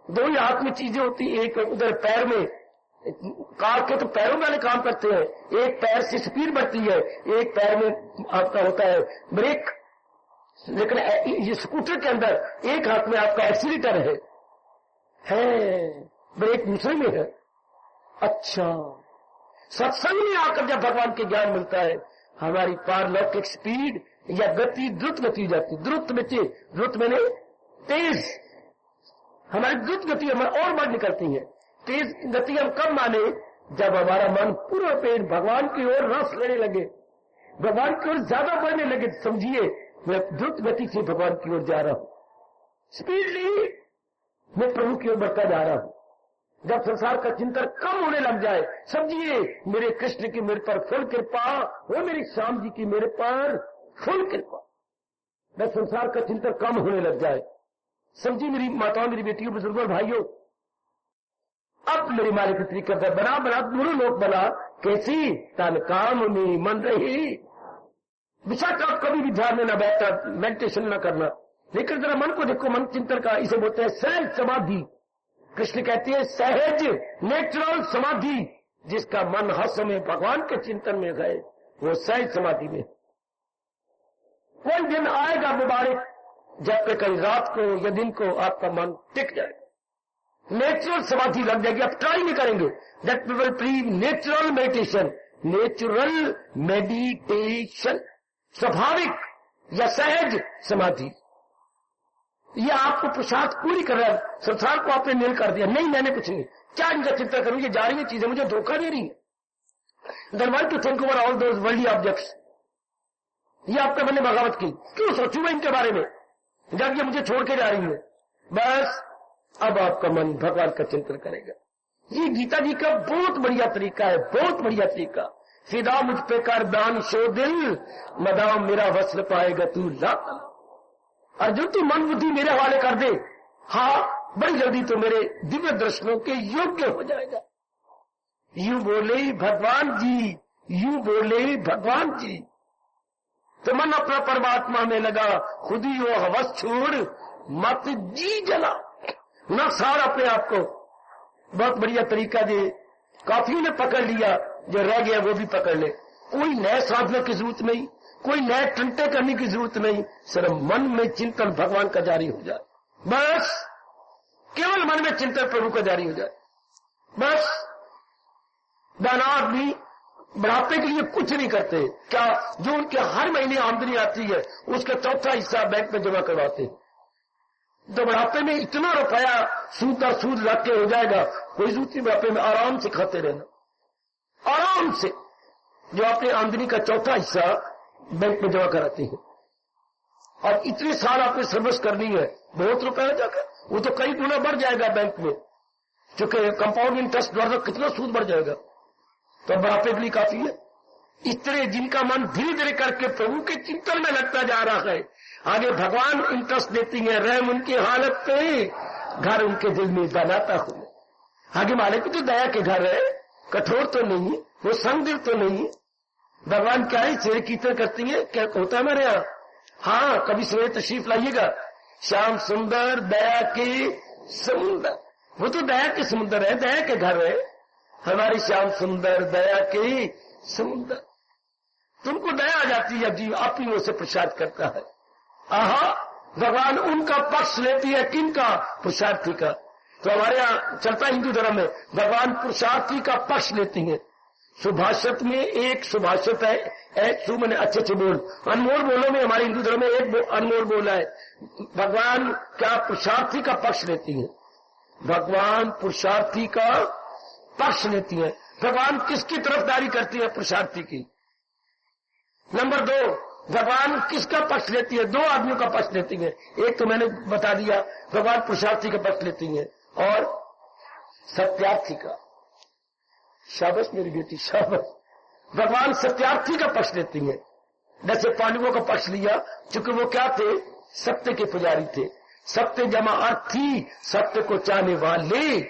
2 ही हाथ में चीजें होती, एक उधर पैर में, कार के तो पैरों वाले काम करते हैं, एक पैर से स्पीड बढ़ती है, एक पैर में आपका होता है ब्रेक। लेकिन ये स्कूटर के अंदर एक हाथ में आपका एक्सीलेटर है, ब्रेक दूसरे में है। अच्छा, सत्संग में आकर जब भगवान के ज्ञान मिलता है, हमारी पारलौकिक स्पीड या गति द्रुत गति हो जाती। द्रुत मैंने तेज, हमारी द्रुत गति हमारे और बढ़ निकलती है। तेज गति हम कब माने? जब हमारा मन पूरा पेट भगवान की ओर रस लेने लगे, भगवान की ओर ज्यादा बढ़ने लगे। समझिए, मैं द्रुत गति से भगवान की ओर जा रहा हूं, स्पीडली मैं प्रभु की ओर बढ़ता जा रहा हूं। जब संसार का चिंतन कम होने लग जाए, समझिए मेरे कृष्ण की मेरे पर फुल कृपा, वो मेरी श्याम जी की मेरे पर फुल कृपा। जब संसार का चिंतन कम होने लग जाए, समझिए मेरी माताओं, मेरी बेटियों, बुजुर्गों, भाइयों, अब मेरी मालिक की तरीका बना दोनों लोग बना। कैसी? तन काम में मन रही। विशाख आप कभी भी ध्यान में न बैठना, मेडिटेशन न करना, लेकिन जरा मन को देखो, मन चिंतन का इसे बोलते हैं सहज समाधि। कृष्ण कहते हैं सहज नेचुरल समाधि। जिसका मन हर समय भगवान के चिंतन में गए, वो सहज समाधि में। कोई दिन आएगा मुबारक जब पे कहीं रात को या दिन को आपका मन टिक जाए, नेचुरल समाधि लग जाएगी। आप ट्राई नहीं करेंगे। That we will pre natural meditation, natural meditation, स्वाभाविक या सहज समाधि। ये आपको पुरुषार्थ पूरी कर रहा है। संसार को आपने नील कर दिया, नहीं मैंने कुछ नहीं, क्या इनका चिंता करूं, ये जा रही है चीजें मुझे धोखा दे रही है। Then why to think over all those worldly objects. ये आपके मन ने बगावत की, क्यों सोचूं मैं इनके बारे में जब ये मुझे छोड़ के जा रही है। बस अब आपका मन भगवान का चिंतन करेगा। ये गीता जी का बहुत बढ़िया तरीका है, बहुत बढ़िया तरीका। फिदा मुझ पे कर दान शो दिल, मदाम मेरा वस्ल पाएगा तू ला। अर्जुन तू मन बुद्धि मेरे हवाले कर दे। हाँ, बड़ी जल्दी तो मेरे दिव्य दर्शनों के योग्य हो जाएगा। यूं बोले भगवान जी, यूं बोले भगवान जी। तो मन अपना परमात्मा में लगा, खुद ही वो हवस छोड़ मत जी जला। न सार अपने आप को। बहुत बढ़िया तरीका दे, काफी ने पकड़ लिया, जो रह गया वो भी पकड़ ले। कोई नए साधना की जरूरत नहीं, कोई नए टंटे करने की जरूरत नहीं, सिर्फ मन में चिंतन भगवान का जारी हो जाए। बस केवल मन में चिंतन प्रभु का जारी हो जाए। बस दाना आदमी बढ़ापे के लिए कुछ नहीं करते। क्या जो उनके हर महीने आमदनी आती है उसका चौथा हिस्सा बैंक में जमा करवाते हैं। तो बढ़ापे में इतना रुपया सूद रख के हो जाएगा, कोई जरूरत नहीं। बढ़ापे में आराम से खाते रहना, आराम से। जो अपनी आमदनी का चौथा हिस्सा बैंक में जमा कराते हैं, और इतने साल आपने सर्विस करनी है, बहुत रुपया हो जाकर वो तो कई गुना बढ़ जाएगा बैंक में, क्योंकि कंपाउंड इंटरेस्ट द्वारा कितना सूद बढ़ जाएगा। तो बढ़ापे के लिए काफी है। इस तरह जिनका मन धीरे धीरे करके प्रभु के चिंतन में लगता जा रहा है, आगे भगवान इंटरेस्ट देती है, रहम उनकी हालत पे घर उनके दिल में बनाता हूं। आगे मालिक तो दया के घर है, कठोर तो नहीं है, वो संग दिल तो नहीं है। भगवान क्या है, शेर कीर्तन करती है, क्या होता है हमारे यहाँ। हाँ, कभी सवेरे तशरीफ लाइएगा। श्याम सुंदर दया के समुंदर, वो तो दया के समुंदर है, दया के घर है हमारी। श्याम सुंदर दया के समुंदर, तुमको दया आ जाती है, जीव आप ही उसे प्रसाद करता है। आहा, भगवान उनका पक्ष लेती है, किनका? पुरुषार्थी का। तो हमारे यहाँ चलता हिंदू धर्म में भगवान पुरुषार्थी का पक्ष लेती है। सुभाषित में एक सुभाषित है, एक सु मैंने अच्छे बोल, अनमोल बोलो में हमारे हिंदू धर्म में एक अनमोल बोला है। भगवान क्या पुरुषार्थी का पक्ष लेती है? भगवान पुरुषार्थी का पक्ष लेती है। भगवान किसकी तरफदारी करती है? पुरुषार्थी की। नंबर 2, भगवान किसका पक्ष लेती है? 2 आदमियों का पक्ष लेती है। एक तो मैंने बता दिया, भगवान पुरुषार्थी का पक्ष लेती है, और सत्यार्थी का। शाबाश मेरी बेटी, शाबाश। भगवान सत्यार्थी का पक्ष लेती है। जैसे पांडवों का पक्ष लिया, क्योंकि वो क्या थे? सत्य के पुजारी थे। सत्य जमा अर्थी, सत्य को चाहने वाले,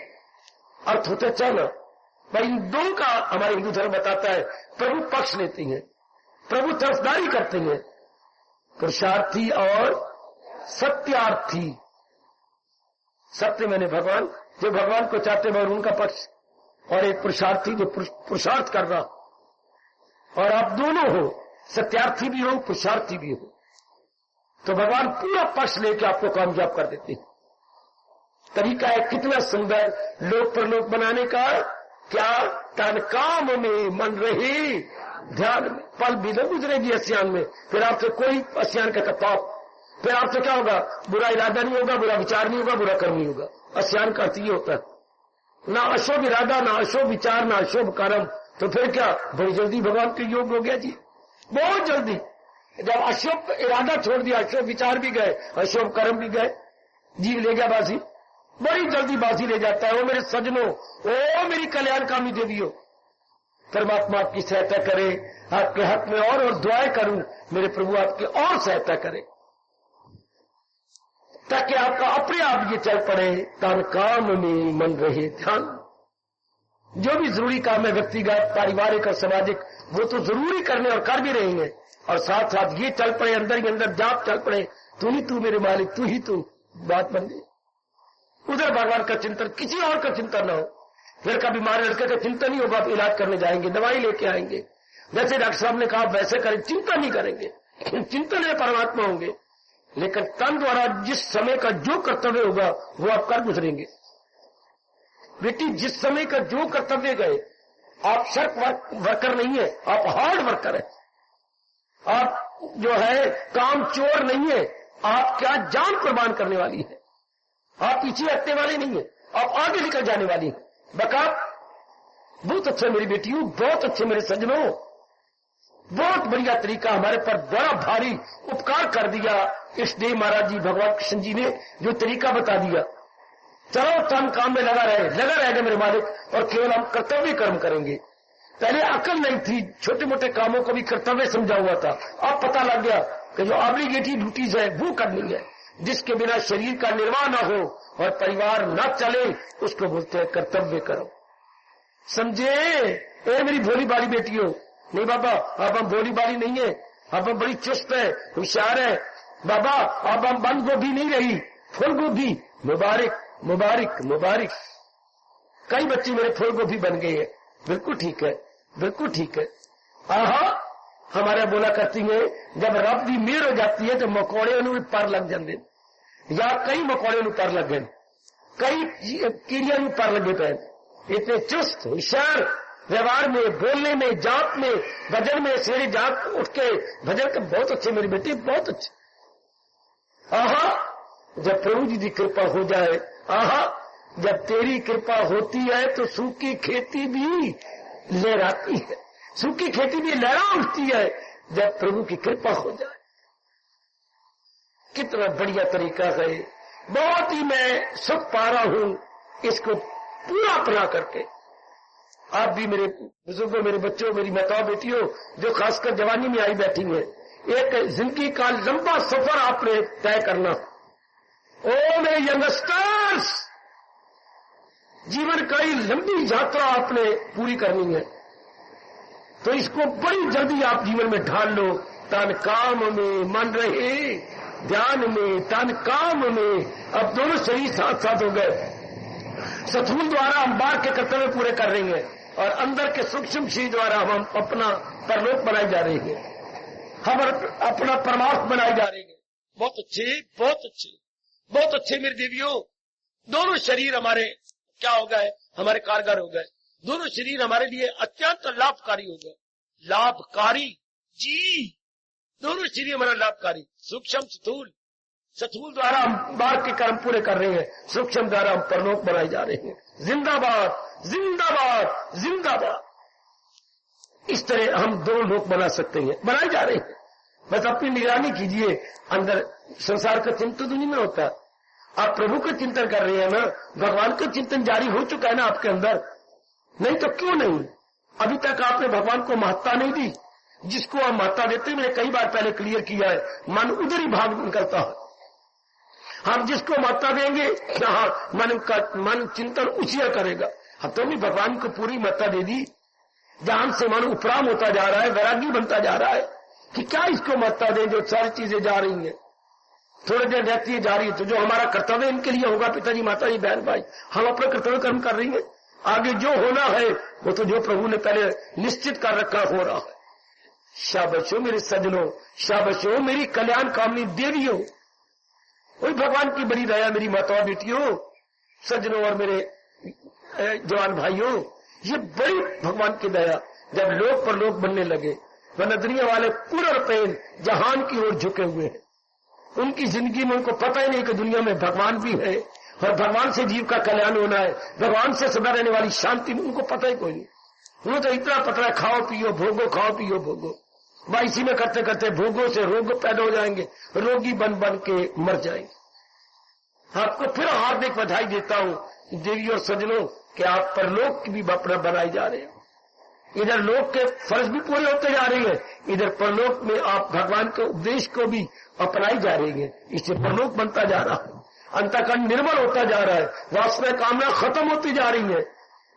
अर्थ होते चाहना। पर इन 2 का हमारे हिंदू धर्म बताता है, प्रभु पक्ष लेती है, प्रभु तरफदारी करते हैं। पुरुषार्थी और सत्यार्थी। सत्य मैंने भगवान, जो भगवान को चाहते हैं उनका पक्ष, और एक पुरुषार्थी जो पुरुषार्थ कर रहा। और आप दोनों हो, सत्यार्थी भी हो, पुरुषार्थी भी हो, तो भगवान पूरा पक्ष लेके आपको कामयाब कर देते हैं। तरीका है कितना सुंदर, लोक परलोक बनाने का। क्या? तन काम में मन रहे ध्यान में। पल भी न गुजरेगी अस्यान में, फिर आपसे कोई अस्यान का पाप, फिर आपसे क्या होगा? बुरा इरादा नहीं होगा, बुरा विचार नहीं होगा, बुरा कर्म नहीं होगा। अस्यान का अर्थ ये होता है, ना अशुभ इरादा, ना अशुभ विचार, ना अशुभ कर्म। तो फिर क्या? बड़ी जल्दी भगवान के योग हो गया जी, बहुत जल्दी। जब अशुभ इरादा छोड़ दिया, अशुभ विचार भी गए, अशुभ कर्म भी गए, जीव ले गया बाजी, बड़ी जल्दी बाजी ले जाता है। वो मेरे सजनों, ओ मेरी कल्याणकामी देवियों, परमात्मा आपकी सहायता करे, आपके हक में और दुआएं करूं, मेरे प्रभु आपकी और सहायता करे, ताकि आपका अपने आप ये चल पड़े, तन काम में मन रहे ध्यान। जो भी जरूरी काम है, व्यक्तिगत, पारिवारिक और सामाजिक, वो तो जरूरी करने और कर भी रहेंगे, और साथ साथ ये चल पड़े, अंदर ही अंदर जाप चल पड़े, तू ही तू मेरे मालिक, तू ही तू, बात बन गई। उधर भगवान का चिंतन, किसी और का चिंतन न हो। फिर का बीमार लड़के का चिंतन नहीं होगा, आप इलाज करने जाएंगे, दवाई लेके आएंगे, जैसे डॉक्टर साहब ने कहा वैसे करें, चिंता नहीं करेंगे। चिंतन है परमात्मा होंगे, लेकिन तन द्वारा जिस समय का जो कर्तव्य होगा वो आप कर गुजरेंगे। बेटी, जिस समय का जो कर्तव्य गए, आप शर्क वर्कर नहीं है, आप हार्ड वर्कर है। आप जो है काम चोर नहीं है, आप क्या जान कुर्बान करने वाली है। आप पीछे हटने वाले नहीं है, आप आगे निकल जाने वाली है। बका बहुत अच्छा मेरी बेटियों, बहुत अच्छे मेरे सज्जनों, बहुत बढ़िया तरीका हमारे पर बड़ा भारी उपकार कर दिया इष्टदेव महाराज जी, भगवान कृष्ण जी ने जो तरीका बता दिया। चलो तन काम में लगा रहेगा मेरे मालिक, और केवल हम कर्तव्य कर्म करेंगे। पहले अकल नहीं थी, छोटे मोटे कामों को भी कर्तव्य समझा हुआ था। अब पता लग गया कि जो ऑब्लिगेटरी ड्यूटीज है वो करनी है, जिसके बिना शरीर का निर्वाह न हो और परिवार न चले, उसको बोलते हैं कर्तव्य करो। समझे? ए मेरी भोली बाली बेटियों, नहीं बाबा अब हम भोली बाली नहीं है, अब हम बड़ी चुस्त है, होशियार है बाबा, अब हम बंद गोभी नहीं रही, फूल गोभी। मुबारक मुबारक मुबारक। कई बच्चे मेरे फूल गोभी बन गए हैं। बिल्कुल ठीक है, बिल्कुल ठीक है। आहा, हमारे बोला करती है जब रब की मेहर हो जाती है तो मकौड़े भी पर लग जाते, या कई मकौड़े पर लग गए, कई कीड़िया भी पर लगे पे। इतने चुस्त होशियार व्यवहार में, बोलने में, जाप में, भजन में, सवेरे जाग उठ के भजन के बहुत अच्छे मेरी बेटी, बहुत अच्छे। आहा, जब प्रभु जी की कृपा हो जाए, आहा, जब तेरी कृपा होती है तो सूखी खेती भी लहराती है, सूखी खेती भी लहरा उठती है जब प्रभु की कृपा हो जाए। कितना बढ़िया तरीका है, बहुत ही मैं सुख पा रहा हूं इसको पूरा अपना करके। आप भी मेरे बुजुर्गों, मेरे बच्चों, मेरी माताओं बेटियों जो खासकर जवानी में आई बैठी हैं, एक जिंदगी का लंबा सफर आपने तय करना। ओ मेरे यंगस्टर्स, जीवन की लंबी यात्रा आपने पूरी करनी है, तो इसको बड़ी जल्दी आप जीवन में ढाल लो। तन काम में मन रहे, ध्यान में, तन काम में। अब दोनों शरीर साथ साथ हो गए। सतगुरु द्वारा हम बाहर के कर्तव्य पूरे कर रहे हैं और अंदर के सूक्ष्म शरीर द्वारा हम अपना परलोक बनाई जा रही है, हम अपना परमार्थ बनाई जा रही है। बहुत अच्छे, बहुत अच्छे, बहुत अच्छे मेरी देवियों। दोनों शरीर हमारे क्या हो गए? हमारे कारगर हो गए। दोनों शरीर हमारे लिए अत्यंत लाभकारी हो गए। लाभकारी जी, दोनों शरीर हमारा लाभकारी। सूक्ष्म स्थूल, स्थूल द्वारा हम बाहर के कर्म पूरे कर रहे हैं, सूक्ष्म द्वारा हम परलोक बनाए जा रहे हैं। जिंदाबाद जिंदाबाद जिंदाबाद। इस तरह हम दो लोक बना सकते हैं, बनाए जा रहे हैं। बस अपनी निगरानी कीजिए। अंदर संसार का चिंतन तो नहीं में होता, आप प्रभु का चिंतन कर रहे हैं ना, भगवान का चिंतन जारी हो चुका है ना आपके अंदर। नहीं तो क्यों नहीं? अभी तक आपने भगवान को महत्ता नहीं दी। जिसको आप महत्ता देते, मैंने कई बार पहले क्लियर किया है, मन उधर ही भाग निकलता है। हम जिसको महत्ता देंगे, हाँ, मन चिंतन उसी करेगा। हम तो भी भगवान को पूरी महत्ता दे दी। जहां से मन उपराम होता जा रहा है, वैरागी बनता जा रहा है कि क्या इसको महत्ता दें जो सारी चीजें जा रही हैं, थोड़ी देर रहती है, जा रही है। तो जो हमारा कर्तव्य इनके लिए होगा, पिताजी, माताजी, बहन भाई, हम अपना कर्तव्य कर्म कर रही हैं। आगे जो होना है वो तो जो प्रभु ने पहले निश्चित कर रखा हो रहा है। शाबाश हो मेरे सजनों, शाबाश हो मेरी कल्याण कामनी देवियों। वही भगवान की बड़ी दया मेरी माताओं बेटियों, सज्जनों और मेरे जवान भाइयों, ये बड़ी भगवान की दया। जब लोक पर लोक बनने लगे, वह दुनिया वाले पूरा पेन जहान की ओर झुके हुए हैं। उनकी जिंदगी में उनको पता ही नहीं कि दुनिया में भगवान भी है और भगवान से जीव का कल्याण होना है, भगवान से सदा रहने वाली शांति में उनको पता ही कोई नहीं। उन्हें तो इतना पता है, खाओ पियो भोगो, खाओ पियो भोगो। भाई इसी में करते करते भोगों से रोग पैदा हो जाएंगे, रोगी बन बन के मर जाएंगे। आपको फिर हार्दिक बधाई देता हूं देवी और सज्जनों कि आप परलोक की भी अपना बनाई जा रहे हो। इधर लोक के फर्ज भी पूरे होते जा रहे हैं, इधर परलोक में आप भगवान के उपदेश को भी अपनाई जा रही है। इससे परलोक बनता जा रहा है, अंतःकरण निर्मल होता जा रहा है, वासना कामना खत्म होती जा रही है।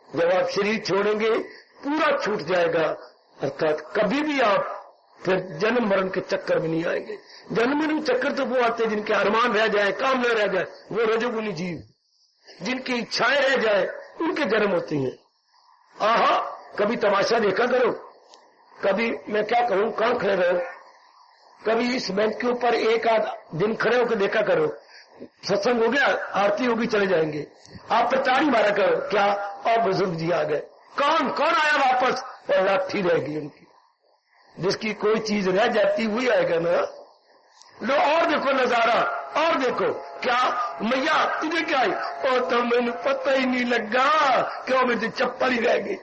जब आप शरीर छोड़ेंगे पूरा छूट जाएगा, अर्थात कभी भी आप फिर जन्म मरण के चक्कर में नहीं आएंगे। जन्म मरण चक्कर तो वो आते हैं जिनके अरमान रह जाए, काम न रह जाए, वो रजोगुनी जीव, जिनकी इच्छाएं रह जाए उनके जन्म होती हैं। आहा, कभी तमाशा देखा करो, कभी मैं क्या कहूं, कहां खड़े रहो, कभी इस बेंच के ऊपर एक आध दिन खड़े होकर देखा करो। सत्संग हो गया, आरती होगी, चले जाएंगे, आप पर ताड़ी मारा करो, क्या और बुजुर्ग जी आ गए, कौन कौन आया वापस, और लाठी रहेगी उनकी। जिसकी कोई चीज रह जाती हुई आएगा ना, लो और देखो नजारा, और देखो क्या मैया तुझे क्या आई, और तो मैंने पता ही नहीं लगा, क्यों मेरी चप्पल ही रह गई,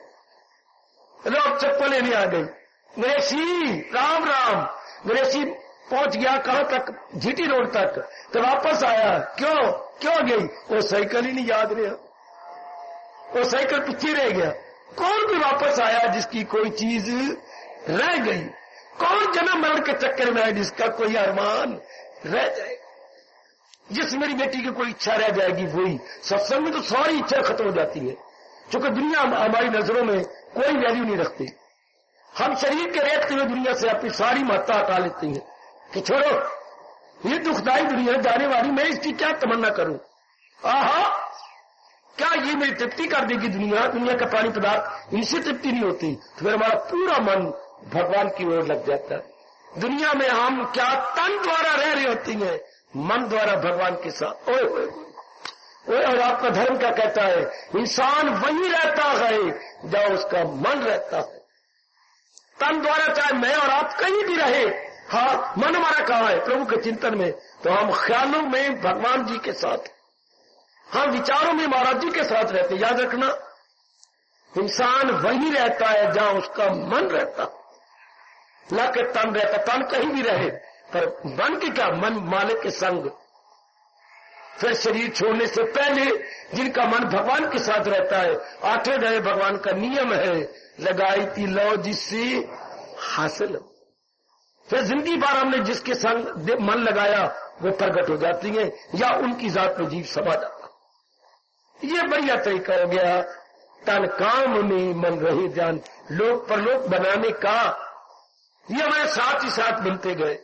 लोग चप्पल नहीं आ गई। गणेशी राम राम, गणेशी पहुंच गया कहां तक, जीटी रोड तक, तो वापस आया, क्यों गई, वो साइकिल ही नहीं याद रहा, वो साइकिल पीछे रह गया। कौन भी वापस आया जिसकी कोई चीज रह गई, कौन जन्म मरण के चक्कर में है जिसका कोई अरमान रह जाएगा। जिस मेरी बेटी की कोई इच्छा रह जाएगी वही। सत्संग में तो सारी इच्छा खत्म हो जाती है, क्योंकि दुनिया हमारी नजरों में कोई वैल्यू नहीं रखती। हम शरीर के रेखते हुए दुनिया से अपनी सारी महत्ता हटा लेती हैं कि छोड़ो, ये दुखदायी दुनिया जाने वाली, मैं इसकी क्या तमन्ना करूं। आहा, क्या ये मेरी तृप्ति कर देगी दुनिया? दुनिया का प्राणी पदार्थ इनसे तृप्ति नहीं होती। तो फिर हमारा पूरा मन भगवान की ओर लग जाता है। दुनिया में हम क्या तन द्वारा रह रही होती हैं, मन द्वारा भगवान के साथ। ओए ओए ओए, और आपका धर्म क्या कहता है? इंसान वही रहता है जहां उसका मन रहता है। तन द्वारा चाहे मैं और आप कहीं भी रहे, हाँ, मन हमारा कहाँ है? प्रभु के चिंतन में। तो हम ख्यालों में भगवान जी के साथ, हम विचारों में महाराज जी के साथ रहते। याद रखना, इंसान वही रहता है जहां उसका मन रहता, न कि तन रहता। तन कहीं भी रहे, पर मन के क्या? मन मालिक के संग। फिर शरीर छोड़ने से पहले जिनका मन भगवान के साथ रहता है, 8वें अध्याय भगवान का नियम है, लगाई थी लो जिससे हासिल। फिर जिंदगी भर हमने जिसके संग मन लगाया वो प्रकट हो जाती है, या उनकी जात में जीव समा जाता। ये बढ़िया तरीका हो गया तन काम में मन रहे ध्यान। लोक परलोक बनाने का ये हमारे साथ ही साथ बनते गए।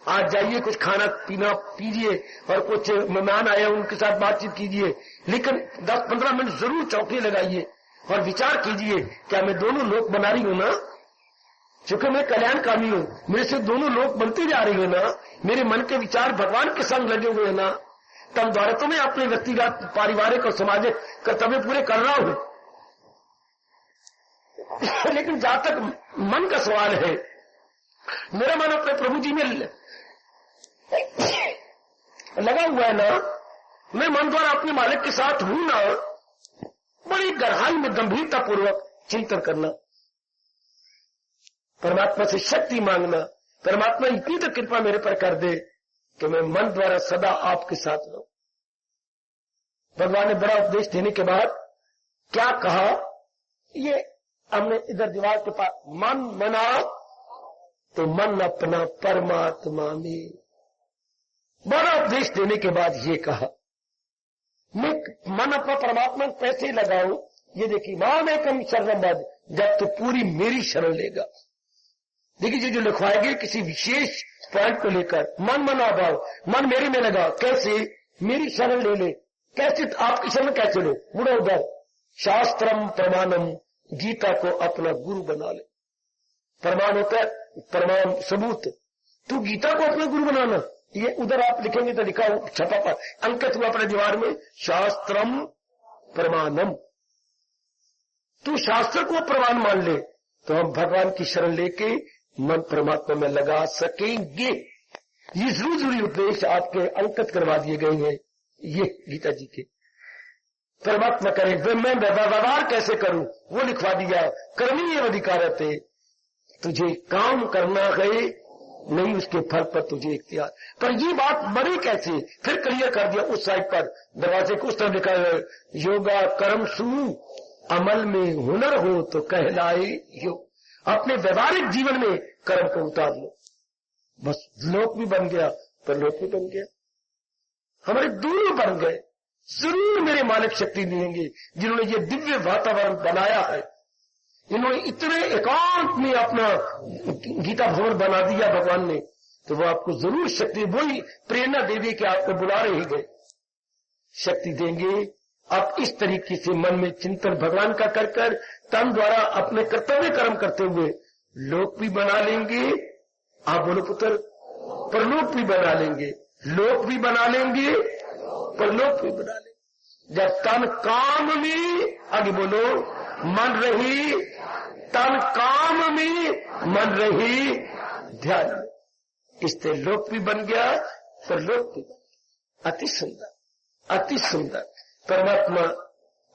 आज जाइए, कुछ खाना पीना पीजिए, और कुछ मेहमान आए उनके साथ बातचीत कीजिए, लेकिन 10-15 मिनट जरूर चौकी लगाइए और विचार कीजिए, क्या मैं दोनों लोक बना रही हूं ना? चूंकि मैं कल्याणकामी हूं, मेरे से दोनों लोक बनते जा रही है ना? मेरे मन के विचार भगवान के संग लगे हुए हैं ना? तब द्वारा तो मैं अपने व्यक्तिगत, पारिवारिक और सामाजिक कर्तव्य पूरे कर रहा हूं। लेकिन जहां तक मन का सवाल है, मेरा मन अपने प्रभु जी में लगा हुआ है ना, मैं मन द्वारा अपने मालिक के साथ हूं ना, बड़ी गहराई में गंभीरता पूर्वक चिंतन करना, परमात्मा से शक्ति मांगना, परमात्मा इतनी तो कृपा मेरे पर कर दे कि मैं मन द्वारा सदा आपके साथ रहूं। भगवान ने बड़ा उपदेश देने के बाद क्या कहा, ये हमने इधर दीवार के पास, मन मना तो मन अपना परमात्मा में। बड़ा उपदेश देने के बाद ये कहा, मैं मन अपना परमात्मा में कैसे लगाऊं? ये देखिए, मां में कम शरण बाद, जब तो पूरी मेरी शरण लेगा। देखिए, जो लिखवाएंगे किसी विशेष पॉइंट को लेकर, मन मना भाव, मन मेरे में लगा, कैसे? मेरी शरण ले ले। कैसे? आपकी शरण कैसे लो? बुढ़ा उधर, शास्त्रम प्रमाणम, गीता को अपना गुरु बना ले। प्रमाण होता है प्रमाण, सबूत। तू गीता को अपना गुरु बनाना, ये उधर आप लिखेंगे तो लिखा छपा पर अंकित हुआ अपने दीवार में, शास्त्रम प्रमाणम। तू शास्त्र को प्रमाण मान ले तो हम भगवान की शरण लेके मन परमात्मा में लगा सकेंगे। ये जरूरी उपदेश आपके अंकित करवा दिए गए हैं, ये गीता जी के। परमात्मा करे मैं व्यवहार कैसे करूं वो लिखवा दिया। कर्मी अधिकार थे, तुझे काम करना है, नहीं उसके फल पर तुझे इख्तियार। पर ये बात बड़ी कैसे? फिर क्लियर कर दिया उस साइड पर, दरवाजे को उस तरह लिखा है, योगा कर्म सु अमल में हुनर हो तो कहलाए योग। अपने व्यवहारिक जीवन में कर्म को उतार लो, बस लोक भी बन गया, पर लोक भी बन गया, हमारे दोनों बन गए। जरूर मेरे मालिक शक्ति देंगे, जिन्होंने ये दिव्य वातावरण बनाया है, इन्होंने इतने एकांत में अपना गीता भवन बना दिया भगवान ने, तो वो आपको जरूर शक्ति, वही प्रेरणा देवी कि आपको बुला रहे गए, शक्ति देंगे। आप इस तरीके से मन में चिंतन भगवान का कर कर तन द्वारा अपने कर्तव्य कर्म करते हुए लोक भी बना लेंगे। आप बोलो पुत्र, परलोक भी बना लेंगे, लोक भी बना लेंगे, परलोक भी बना लेंगे। जब तन काम में, आगे बोलो, मन रही, तन काम में मन रही ध्यान में, इससे लोक भी बन गया, परलोक भी बन गया। अति सुंदर, अति सुंदर। परमात्मा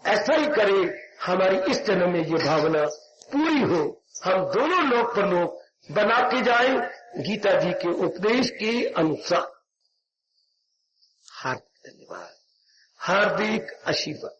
ऐसा ही करे, हमारी इस जन्म में ये भावना पूरी हो, हम दोनों लोक परलोक बना के जाएं गीता जी के उपदेश के अनुसार। हार्दिक धन्यवाद, हार्दिक आशीर्वाद।